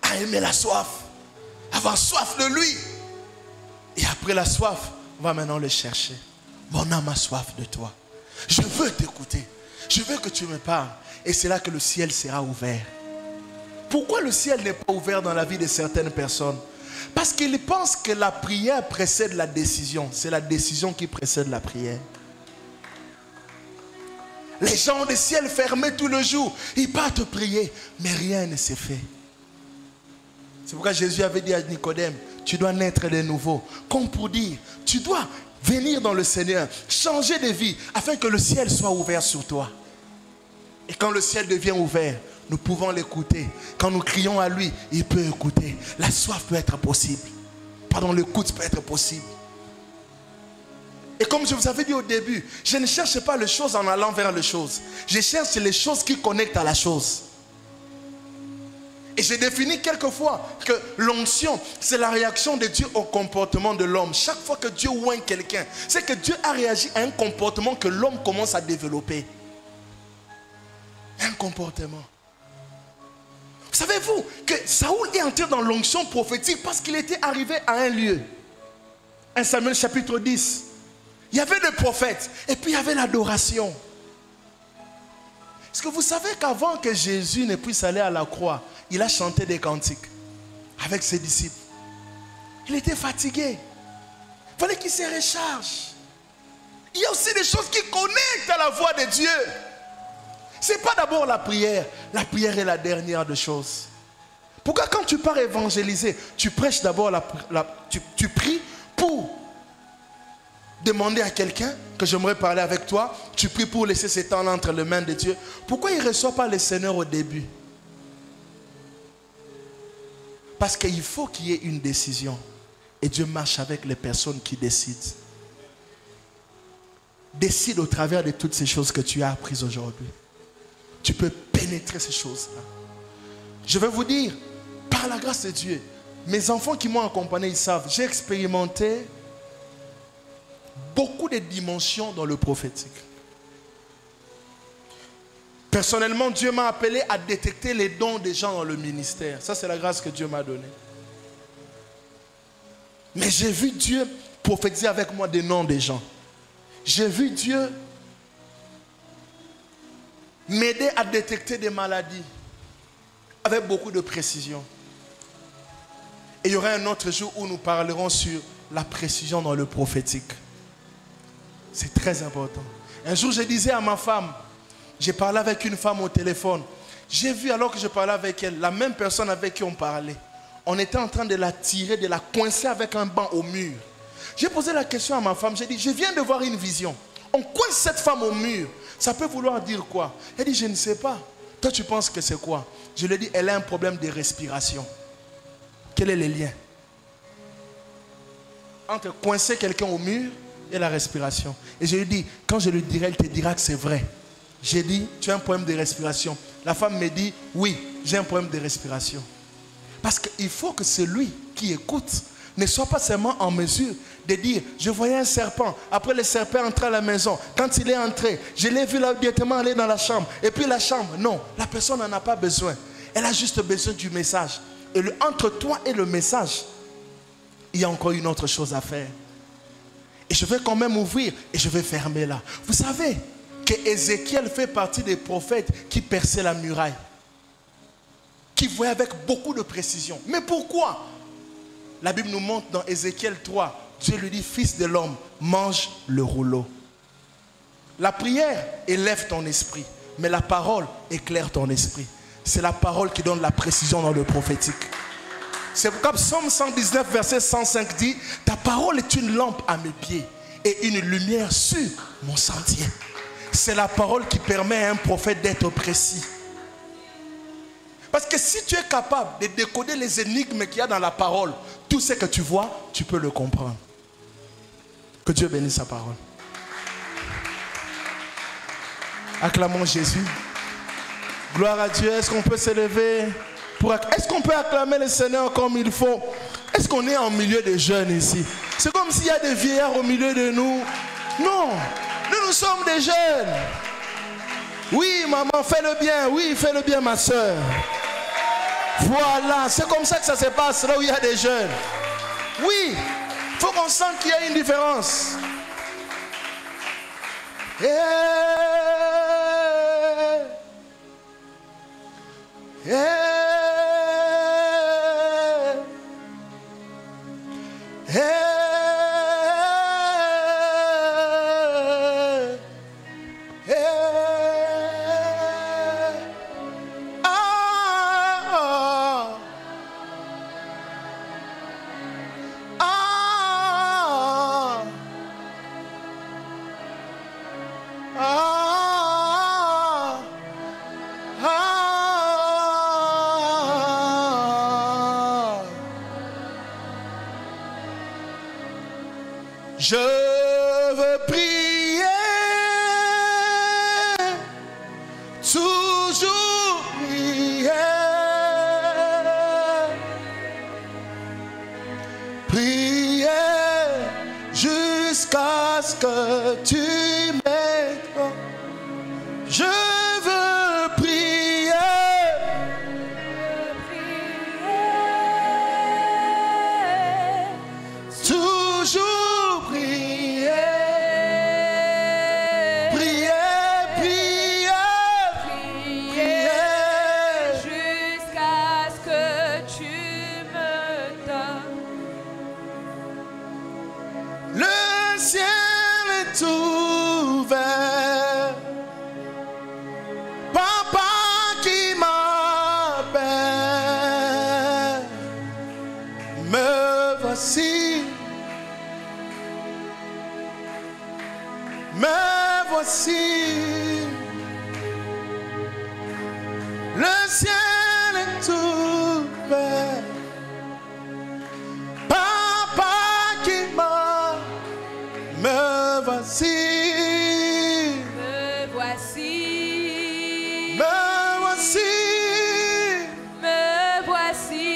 à aimer la soif. Avoir soif de lui. Et après la soif, on va maintenant le chercher. Mon âme a soif de toi. Je veux t'écouter. Je veux que tu me parles. Et c'est là que le ciel sera ouvert. Pourquoi le ciel n'est pas ouvert dans la vie de certaines personnes? Parce qu'ils pensent que la prière précède la décision. C'est la décision qui précède la prière. Les gens du ciel fermés tout le jour, ils partent prier, mais rien ne s'est fait. C'est pourquoi Jésus avait dit à Nicodème, tu dois naître de nouveau. Comme pour dire, tu dois venir dans le Seigneur, changer de vie, afin que le ciel soit ouvert sur toi. Et quand le ciel devient ouvert, nous pouvons l'écouter. Quand nous crions à lui, il peut écouter. La soif peut être possible. Pardon, l'écoute peut être possible. Et comme je vous avais dit au début, je ne cherche pas les choses en allant vers les choses. Je cherche les choses qui connectent à la chose. Et j'ai défini quelquefois que l'onction, c'est la réaction de Dieu au comportement de l'homme. Chaque fois que Dieu oint quelqu'un, c'est que Dieu a réagi à un comportement que l'homme commence à développer. Un comportement. Savez-vous que Saoul est entré dans l'onction prophétique parce qu'il était arrivé à un lieu. 1 Samuel chapitre 10. Il y avait des prophètes et puis il y avait l'adoration. Est-ce que vous savez qu'avant que Jésus ne puisse aller à la croix, il a chanté des cantiques avec ses disciples. Il était fatigué. Il fallait qu'il se recharge. Il y a aussi des choses qui connectent à la voix de Dieu. Ce n'est pas d'abord la prière. La prière est la dernière des choses. Pourquoi quand tu pars évangéliser, tu prêches d'abord, tu pries pour demander à quelqu'un que j'aimerais parler avec toi. Tu pries pour laisser ce temps entre les mains de Dieu. Pourquoi il ne reçoit pas le Seigneur au début? Parce qu'il faut qu'il y ait une décision. Et Dieu marche avec les personnes qui décident. Décide au travers de toutes ces choses que tu as apprises aujourd'hui. Tu peux pénétrer ces choses-là. Je vais vous dire, par la grâce de Dieu, mes enfants qui m'ont accompagné, ils savent, j'ai expérimenté beaucoup de dimensions dans le prophétique. Personnellement, Dieu m'a appelé à détecter les dons des gens dans le ministère. Ça, c'est la grâce que Dieu m'a donnée. Mais j'ai vu Dieu prophétiser avec moi des noms des gens. J'ai vu Dieu m'aider à détecter des maladies avec beaucoup de précision. Et il y aura un autre jour où nous parlerons sur la précision dans le prophétique. C'est très important. Un jour, je disais à ma femme, j'ai parlé avec une femme au téléphone. J'ai vu alors que je parlais avec elle, la même personne avec qui on parlait. On était en train de la tirer, de la coincer avec un banc au mur. J'ai posé la question à ma femme, j'ai dit, je viens de voir une vision. On coince cette femme au mur. Ça peut vouloir dire quoi? Elle dit, je ne sais pas. Toi, tu penses que c'est quoi? Je lui ai dit, elle a un problème de respiration. Quel est le lien entre coincer quelqu'un au mur et la respiration? Et je lui ai dit, quand je lui dirai, elle te dira que c'est vrai. J'ai dit, tu as un problème de respiration. La femme me dit, oui, j'ai un problème de respiration. Parce qu'il faut que celui qui écoute ne soit pas seulement en mesure de dire, je voyais un serpent, après le serpent entrait à la maison, quand il est entré, je l'ai vu là directement aller dans la chambre, et puis la chambre, non, la personne n'en a pas besoin, elle a juste besoin du message. Et entre toi et le message, il y a encore une autre chose à faire. Et je vais quand même ouvrir, et je vais fermer là. Vous savez que Ézéchiel fait partie des prophètes qui perçaient la muraille, qui voyaient avec beaucoup de précision. Mais pourquoi? La Bible nous montre dans Ézéchiel 3, Dieu lui dit, fils de l'homme, mange le rouleau. La prière élève ton esprit, mais la parole éclaire ton esprit. C'est la parole qui donne la précision dans le prophétique. C'est pourquoi Psaume 119, verset 105 dit, ta parole est une lampe à mes pieds et une lumière sur mon sentier. C'est la parole qui permet à un prophète d'être précis. Parce que si tu es capable de décoder les énigmes qu'il y a dans la parole, tout ce que tu vois, tu peux le comprendre. Que Dieu bénisse sa parole. Acclamons Jésus. Gloire à Dieu. Est-ce qu'on peut s'élever pour... Est-ce qu'on peut acclamer le Seigneur comme il faut? Est-ce qu'on est en milieu de jeunes ici? C'est comme s'il y a des vieillards au milieu de nous. Non, nous sommes des jeunes. Oui, maman, fais le bien. Oui, fais le bien, ma soeur. Voilà, c'est comme ça que ça se passe là où il y a des jeunes. Oui, il faut qu'on sente qu'il y a une différence. Je veux prier, toujours prier, prier jusqu'à ce que tu m'aides. Je veux prier, toujours. Me voici, le ciel est ouvert. Papa qui m'a, me voici, me voici, me voici, me voici.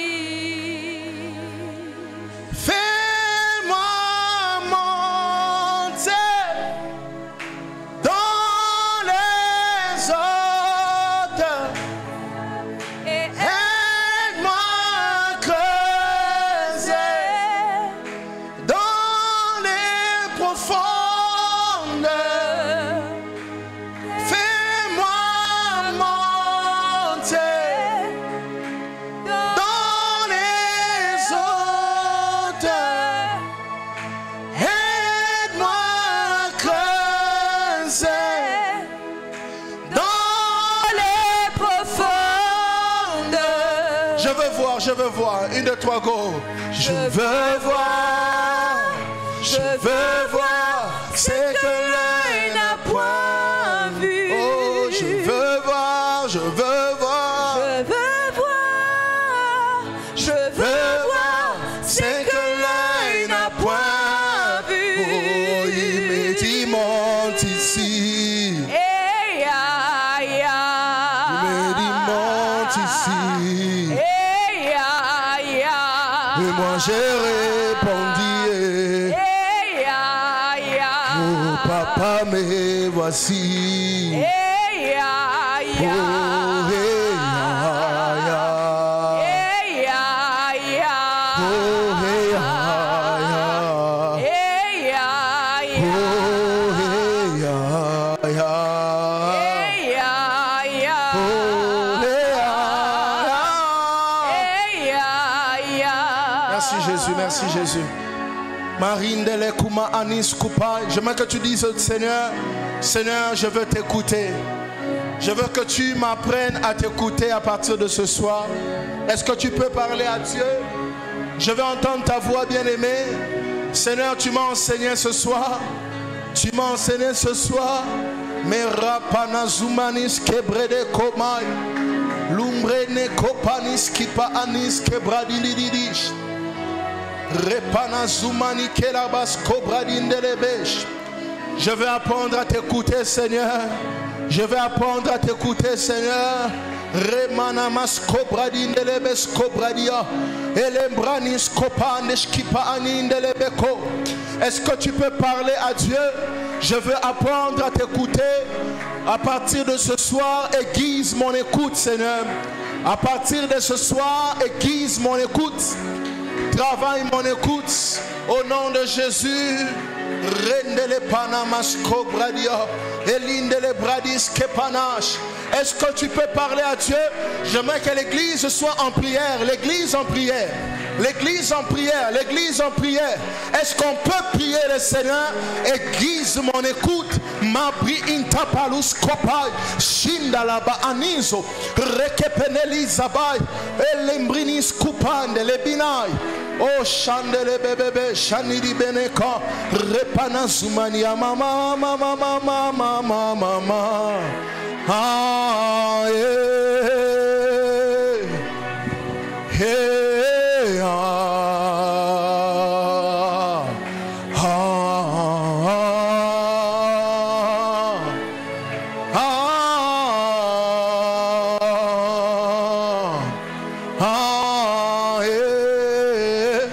Je veux voir, je veux voir. Une, deux, trois, go. Je veux voir, je veux voir ce que l'œil n'a point vu. Oh, je veux voir, je veux voir. Je veux voir, je veux voir ce que l'œil n'a point vu. Oh, il monte ici. Eh, ya, ya. Il monte ici. Eh, ya, ya. Et moi j'ai répondu. Eh, ya, ya. Oh, papa, me voici. Eh, ya, ya. Oh, hey, ya, ya. Eh, ya, ya. Oh, hey, ya, ya. Eh, ya, ya. Oh, hey, ya, ya. Eh, ya, ya. Oh, hey, ya, ya. Eh, ya, ya. Merci Jésus, merci Jésus. Marine Dele Kuma Anis Kupai. J'aimerais que tu dises au Seigneur, Seigneur, je veux t'écouter. Je veux que tu m'apprennes à t'écouter à partir de ce soir. Est-ce que tu peux parler à Dieu? Je veux entendre ta voix bien-aimée. Seigneur, tu m'as enseigné ce soir. Tu m'as enseigné ce soir. Mera panazumanis kebrede komai. Lumbrene kopanis kipa anis kebradilididish. Repanazumani kelabas kobradindelebesh. Je vais apprendre à t'écouter, Seigneur. Je vais apprendre à t'écouter, Seigneur. Remanamas kobradindelebes kobradia. Elembranis kopanesh kipa anindelebeko. Est-ce que tu peux parler à Dieu? Je veux apprendre à t'écouter. À partir de ce soir, aiguise mon écoute, Seigneur. À partir de ce soir, aiguise mon écoute. Travaille mon écoute. Au nom de Jésus. Rendele panamas kobradia. Elindele bradis kepanash. Est-ce que tu peux parler à Dieu? J'aimerais que l'église soit en prière. L'église en prière. L'église en prière. L'église en prière. Est-ce qu'on peut prier le Seigneur? Aiguise mon écoute. Mabri intapalus kopai. Shindalaba anizo. Rekepeneli zabai. Elembrinis kupande lebinai. Oh chandele bebebe. Shanidi beneka. Repanazumania mama mama mama mama mama. Ah, yeah. Hey, ah, ah, ah, ah, yeah.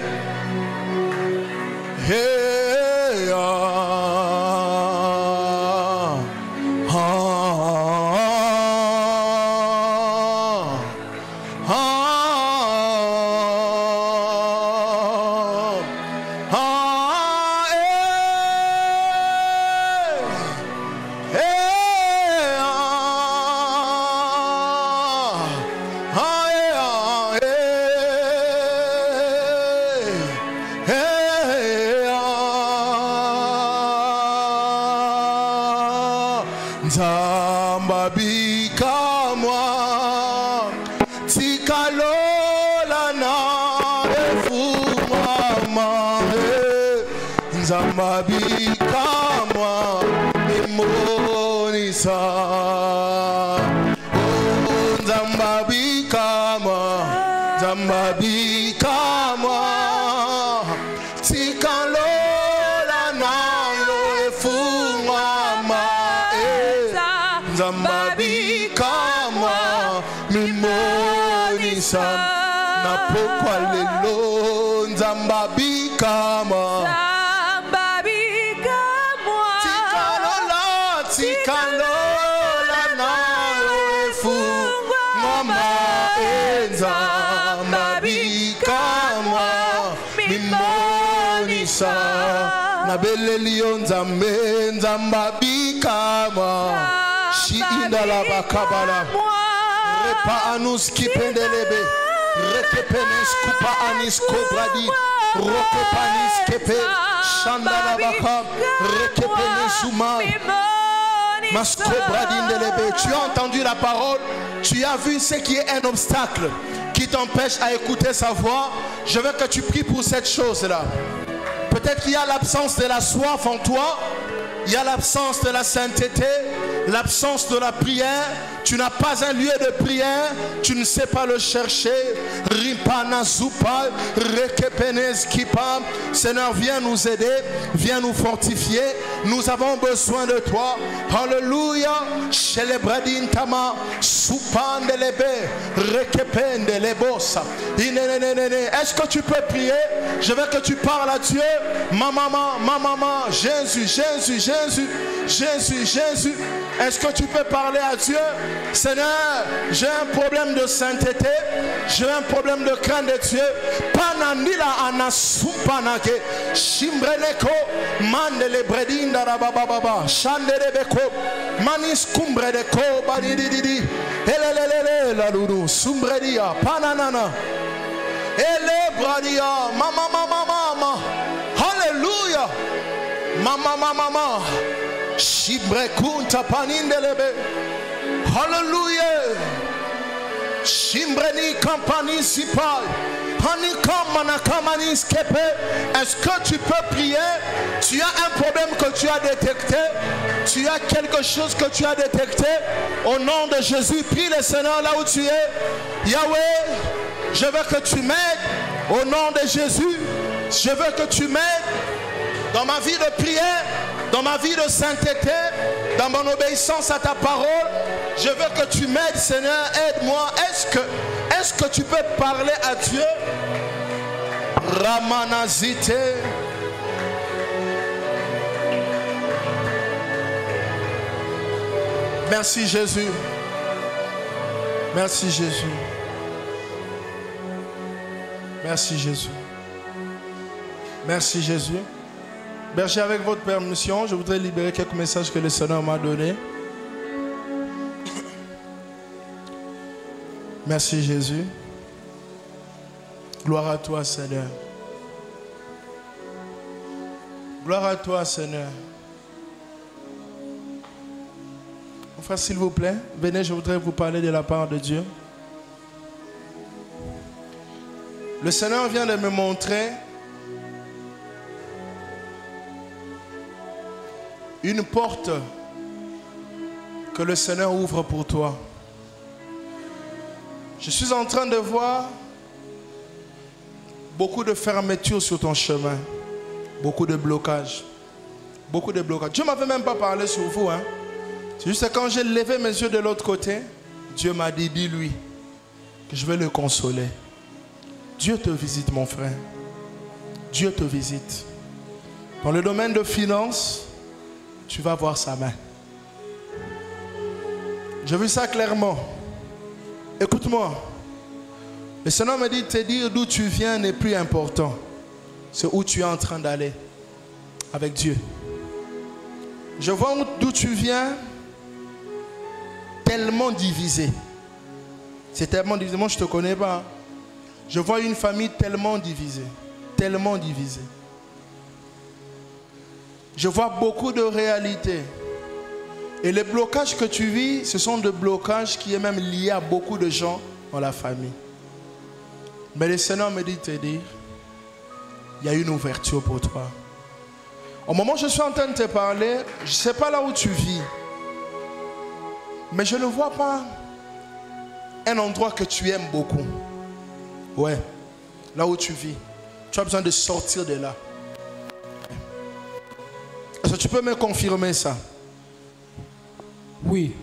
Hey, ah, Nzamba bikamwa tikalola na efumama Nzamba bikamwa imonisa Nzamba bikamwa tikalola na efumama Nzamba bikamwa mimonisa na pokwa lelo Nzamba bikamwa tikalola na efu mama Nzamba bikamwa mimonisa na belelio Nzamba bikamwa Shi indala bakabala repa anus kipendelebe rekepenes kupa anis kobradi rokepanis kepe shandala bakab rekepenes umay maskobradi indelebe. Tu as entendu la parole, tu as vu ce qui est un obstacle. qui t'empêche à écouter sa voix. Je veux que tu pries pour cette chose-là. Peut-être qu'il y a l'absence de la soif en toi. Il y a l'absence de la sainteté, l'absence de la prière. Tu n'as pas un lieu de prière, tu ne sais pas le chercher. Ripana Zupa, Rekepenez Kipa. Seigneur, viens nous aider, viens nous fortifier. Nous avons besoin de toi. Alléluia. Shelebradin Tama, Supan de Lebe, Rekepen de Lebosa. Est-ce que tu peux prier? Je veux que tu parles à Dieu. Ma maman, Jésus, Jésus, Jésus, Jésus, Jésus. Est-ce que tu peux parler à Dieu? Seigneur, j'ai un problème de sainteté, j'ai un problème de crainte de Dieu. Pananila anasupanake, shimbreneko, mandele bredinda rabababa, chandelebeko, manis kumbredeko, badididi, elelelele la lulu, sumbredia, pananana, elebradia, mama, hallelujah, mama. Shibrekunta panindelebe. Hallelujah. Shimbreni kampani sipal. Est-ce que tu peux prier? Tu as un problème que tu as détecté. Tu as quelque chose que tu as détecté. Au nom de Jésus, prie le Seigneur là où tu es. Yahweh, je veux que tu m'aides. Au nom de Jésus, je veux que tu m'aides dans ma vie de prière, dans ma vie de sainteté, dans mon obéissance à ta parole. Je veux que tu m'aides, Seigneur, aide-moi. Est-ce que tu peux parler à Dieu? Ramanazite. Merci Jésus. Merci Jésus. Merci Jésus. Merci Jésus. Berger, avec votre permission, je voudrais libérer quelques messages que le Seigneur m'a donnés. Merci Jésus. Gloire à toi Seigneur. Gloire à toi Seigneur. Mon frère, s'il vous plaît, venez, je voudrais vous parler de la part de Dieu. Le Seigneur vient de me montrer une porte que le Seigneur ouvre pour toi. Je suis en train de voir beaucoup de fermetures sur ton chemin. Beaucoup de blocages. Beaucoup de blocages. Dieu ne m'avait même pas parlé sur vous. C'est juste que quand j'ai levé mes yeux de l'autre côté, Dieu m'a dit, dis-lui que je vais le consoler. Dieu te visite, mon frère. Dieu te visite. Dans le domaine de finances, tu vas voir sa main. J'ai vu ça clairement. Écoute-moi. Le Seigneur me dit, te dire d'où tu viens n'est plus important. C'est où tu es en train d'aller avec Dieu. Je vois d'où tu viens tellement divisé. C'est tellement divisé. Moi, je ne te connais pas. Je vois une famille tellement divisée. Tellement divisée. Je vois beaucoup de réalités. Et les blocages que tu vis, ce sont des blocages qui est même liés à beaucoup de gens dans la famille. Mais le Seigneur me dit de te dire, il y a une ouverture pour toi. Au moment où je suis en train de te parler, je ne sais pas là où tu vis. Mais je ne vois pas un endroit que tu aimes beaucoup. Ouais, là où tu vis. Tu as besoin de sortir de là. Est-ce que tu peux me confirmer ça? Oui.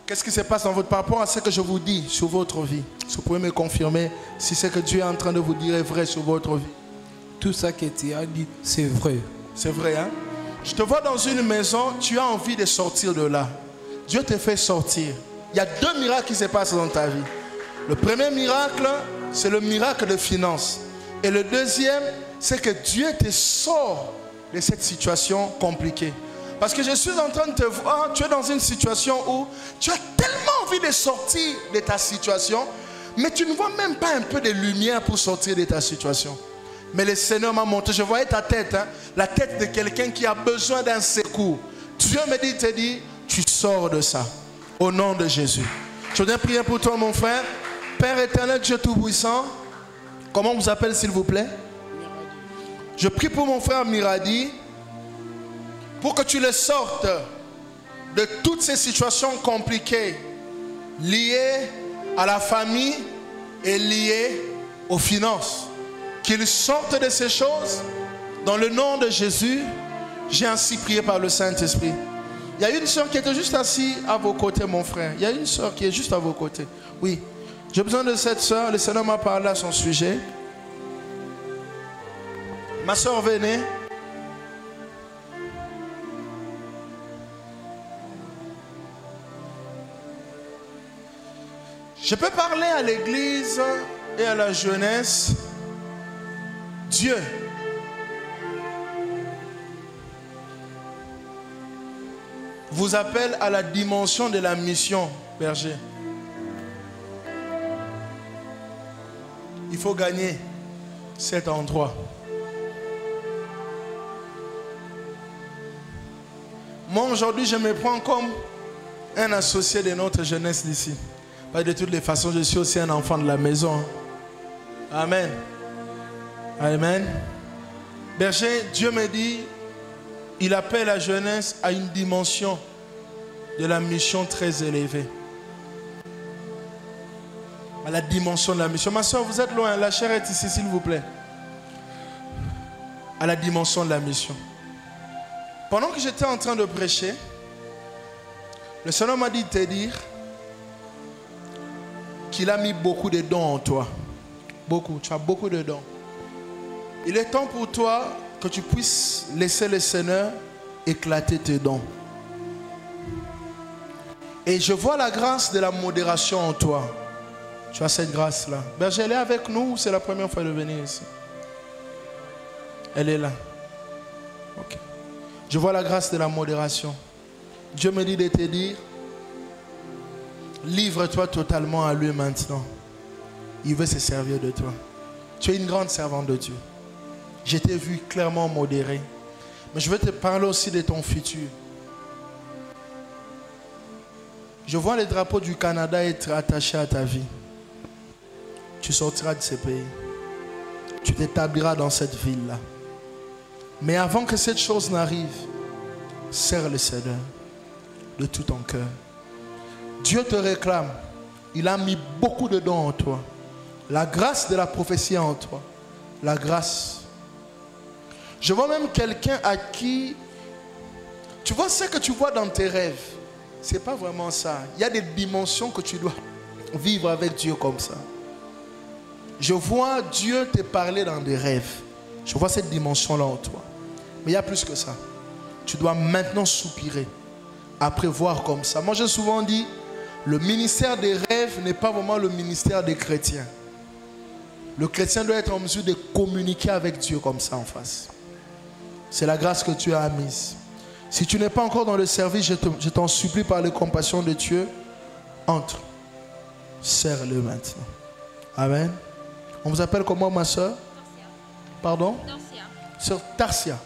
Qu'est-ce qui se passe dans votre par rapport à ce que je vous dis sur votre vie? Est-ce que vous pouvez me confirmer si ce que Dieu est en train de vous dire est vrai sur votre vie? Tout ça que tu as dit, c'est vrai. C'est vrai, hein? Je te vois dans une maison, tu as envie de sortir de là. Dieu te fait sortir. Il y a 2 miracles qui se passent dans ta vie. Le premier miracle, c'est le miracle de finances. Et le deuxième, c'est que Dieu te sort de cette situation compliquée. Parce que je suis en train de te voir, tu es dans une situation où tu as tellement envie de sortir de ta situation, mais tu ne vois même pas un peu de lumière pour sortir de ta situation. Mais le Seigneur m'a montré, je voyais ta tête, la tête de quelqu'un qui a besoin d'un secours. Dieu me dit, te dit, tu sors de ça. Au nom de Jésus. Je voudrais prier pour toi, mon frère. Père éternel, Dieu Tout-Puissant, comment on vous appelle s'il vous plaît? Je prie pour mon frère Miradi, pour que tu le sortes de toutes ces situations compliquées liées à la famille et liées aux finances. Qu'il sorte de ces choses dans le nom de Jésus. J'ai ainsi prié par le Saint-Esprit. Il y a une soeur qui était juste assise à vos côtés, mon frère. Il y a une soeur qui est juste à vos côtés. Oui, j'ai besoin de cette soeur. Le Seigneur m'a parlé à son sujet. Ma soeur, venez. Je peux parler à l'église et à la jeunesse. Dieu vous appelle à la dimension de la mission, berger. Il faut gagner cet endroit. Moi, aujourd'hui, je me prends comme un associé de notre jeunesse d'ici. Pas de toutes les façons, je suis aussi un enfant de la maison. Amen. Amen. Berger, Dieu me dit, il appelle la jeunesse à une dimension de la mission très élevée. À la dimension de la mission. Ma soeur, vous êtes loin, la chair est ici, s'il vous plaît. À la dimension de la mission. Pendant que j'étais en train de prêcher, le Seigneur m'a dit de te dire qu'il a mis beaucoup de dons en toi. Beaucoup, tu as beaucoup de dons. Il est temps pour toi que tu puisses laisser le Seigneur éclater tes dons. Et je vois la grâce de la modération en toi. Tu as cette grâce-là. Berger, elle est avec nous ou c'est la première fois de venir ici? Elle est là. Ok. Je vois la grâce de la modération. Dieu me dit de te dire, livre-toi totalement à lui maintenant. Il veut se servir de toi. Tu es une grande servante de Dieu. Je t'ai vu clairement modéré. Mais je veux te parler aussi de ton futur. Je vois le drapeau du Canada être attaché à ta vie. Tu sortiras de ce pays. Tu t'établiras dans cette ville-là. Mais avant que cette chose n'arrive, serre le Seigneur de tout ton cœur. Dieu te réclame. Il a mis beaucoup de dons en toi. La grâce de la prophétie en toi. La grâce. Je vois même quelqu'un à qui... Tu vois ce que tu vois dans tes rêves. Ce n'est pas vraiment ça. Il y a des dimensions que tu dois vivre avec Dieu comme ça. Je vois Dieu te parler dans des rêves. Je vois cette dimension-là en toi. Mais il y a plus que ça. Tu dois maintenant soupirer. Après voir comme ça. Moi j'ai souvent dit, le ministère des rêves n'est pas vraiment le ministère des chrétiens. Le chrétien doit être en mesure de communiquer avec Dieu comme ça en face. C'est la grâce que tu as mise. Si tu n'es pas encore dans le service, je t'en supplie par les compassions de Dieu, entre. Serre-le maintenant. Amen. On vous appelle comment, ma soeur? Pardon? Torsia. Sœur Tarsia.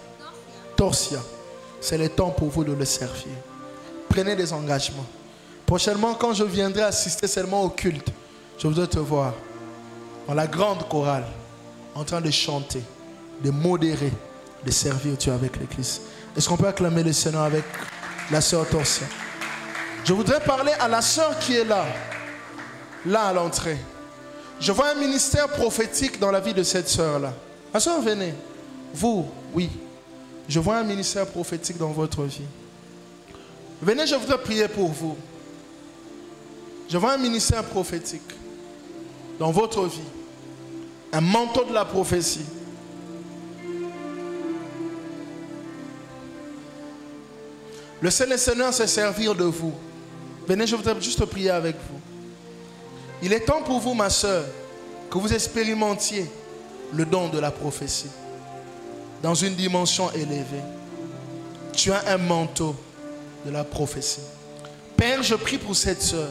Torsia. C'est le temps pour vous de le servir. Prenez des engagements. Prochainement, quand je viendrai assister seulement au culte, je voudrais te voir dans la grande chorale, en train de chanter, de modérer, de servir Dieu avec l'église. Est-ce qu'on peut acclamer le Seigneur avec la sœur Torsia? Je voudrais parler à la sœur qui est là à l'entrée. Je vois un ministère prophétique dans la vie de cette sœur-là. Ma sœur, venez. Vous, oui. Je vois un ministère prophétique dans votre vie. Venez, je voudrais prier pour vous. Je vois un ministère prophétique dans votre vie. Un manteau de la prophétie. Le Seigneur sait servir de vous. Venez, je voudrais juste prier avec vous. Il est temps pour vous, ma soeur, que vous expérimentiez le don de la prophétie dans une dimension élevée. Tu as un manteau de la prophétie. Père, je prie pour cette soeur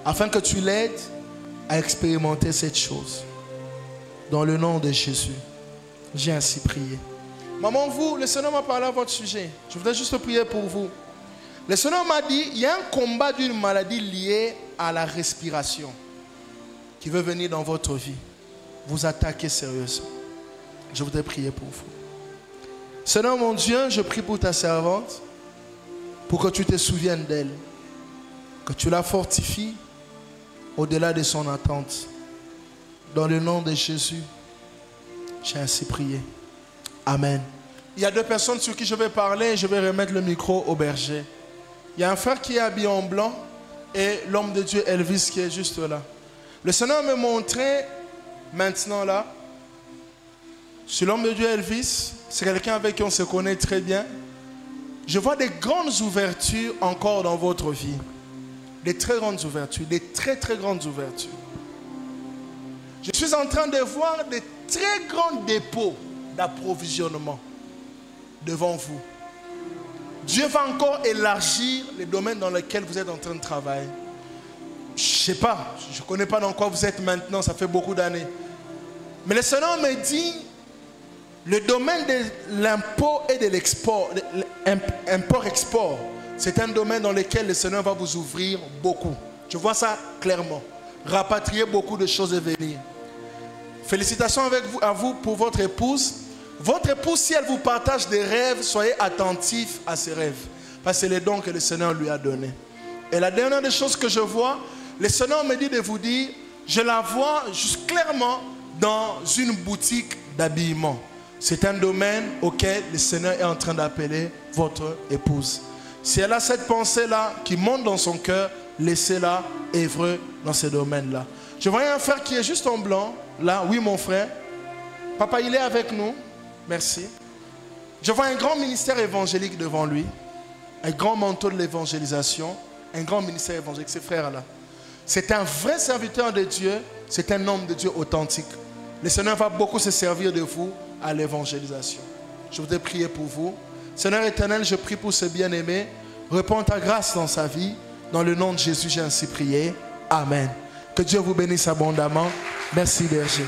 afin que tu l'aides à expérimenter cette chose. Dans le nom de Jésus, j'ai ainsi prié. Maman, vous, le Seigneur m'a parlé à votre sujet. Je voudrais juste prier pour vous. Le Seigneur m'a dit, il y a un combat d'une maladie liée à la respiration qui veut venir dans votre vie, vous attaquer sérieusement. Je voudrais prier pour vous. Seigneur mon Dieu, je prie pour ta servante, pour que tu te souviennes d'elle, que tu la fortifies au-delà de son attente. Dans le nom de Jésus, j'ai ainsi prié. Amen. Il y a 2 personnes sur qui je vais parler et je vais remettre le micro au berger. Il y a un frère qui est habillé en blanc et l'homme de Dieu Elvis qui est juste là. Le Seigneur me montrait maintenant là, sur l'homme de Dieu Elvis, c'est quelqu'un avec qui on se connaît très bien. Je vois des grandes ouvertures encore dans votre vie. Des très grandes ouvertures, des très très grandes ouvertures. Je suis en train de voir des très grands dépôts d'approvisionnement devant vous. Dieu va encore élargir les domaines dans lesquels vous êtes en train de travailler. Je ne sais pas, je ne connais pas dans quoi vous êtes maintenant, ça fait beaucoup d'années. Mais le Seigneur me dit, le domaine de l'impôt et de l'export, import-export, c'est un domaine dans lequel le Seigneur va vous ouvrir beaucoup. Je vois ça clairement. Rapatrier beaucoup de choses et venir. Félicitations à vous pour votre épouse. Votre épouse, si elle vous partage des rêves, soyez attentifs à ses rêves. Parce que c'est les dons que le Seigneur lui a donnés. Et la dernière des choses que je vois, le Seigneur me dit de vous dire, je la vois juste clairement dans une boutique d'habillement. C'est un domaine auquel le Seigneur est en train d'appeler votre épouse. Si elle a cette pensée-là qui monte dans son cœur, laissez-la œuvrer dans ce domaine-là. Je vois un frère qui est juste en blanc. Là, oui mon frère. Papa, il est avec nous. Merci. Je vois un grand ministère évangélique devant lui. Un grand manteau de l'évangélisation. Un grand ministère évangélique, ces frères-là. C'est un vrai serviteur de Dieu. C'est un homme de Dieu authentique. Le Seigneur va beaucoup se servir de vous à l'évangélisation. Je voudrais prier pour vous. Seigneur éternel, je prie pour ce bien-aimé. Répands ta grâce dans sa vie. Dans le nom de Jésus, j'ai ainsi prié. Amen. Que Dieu vous bénisse abondamment. Merci, berger.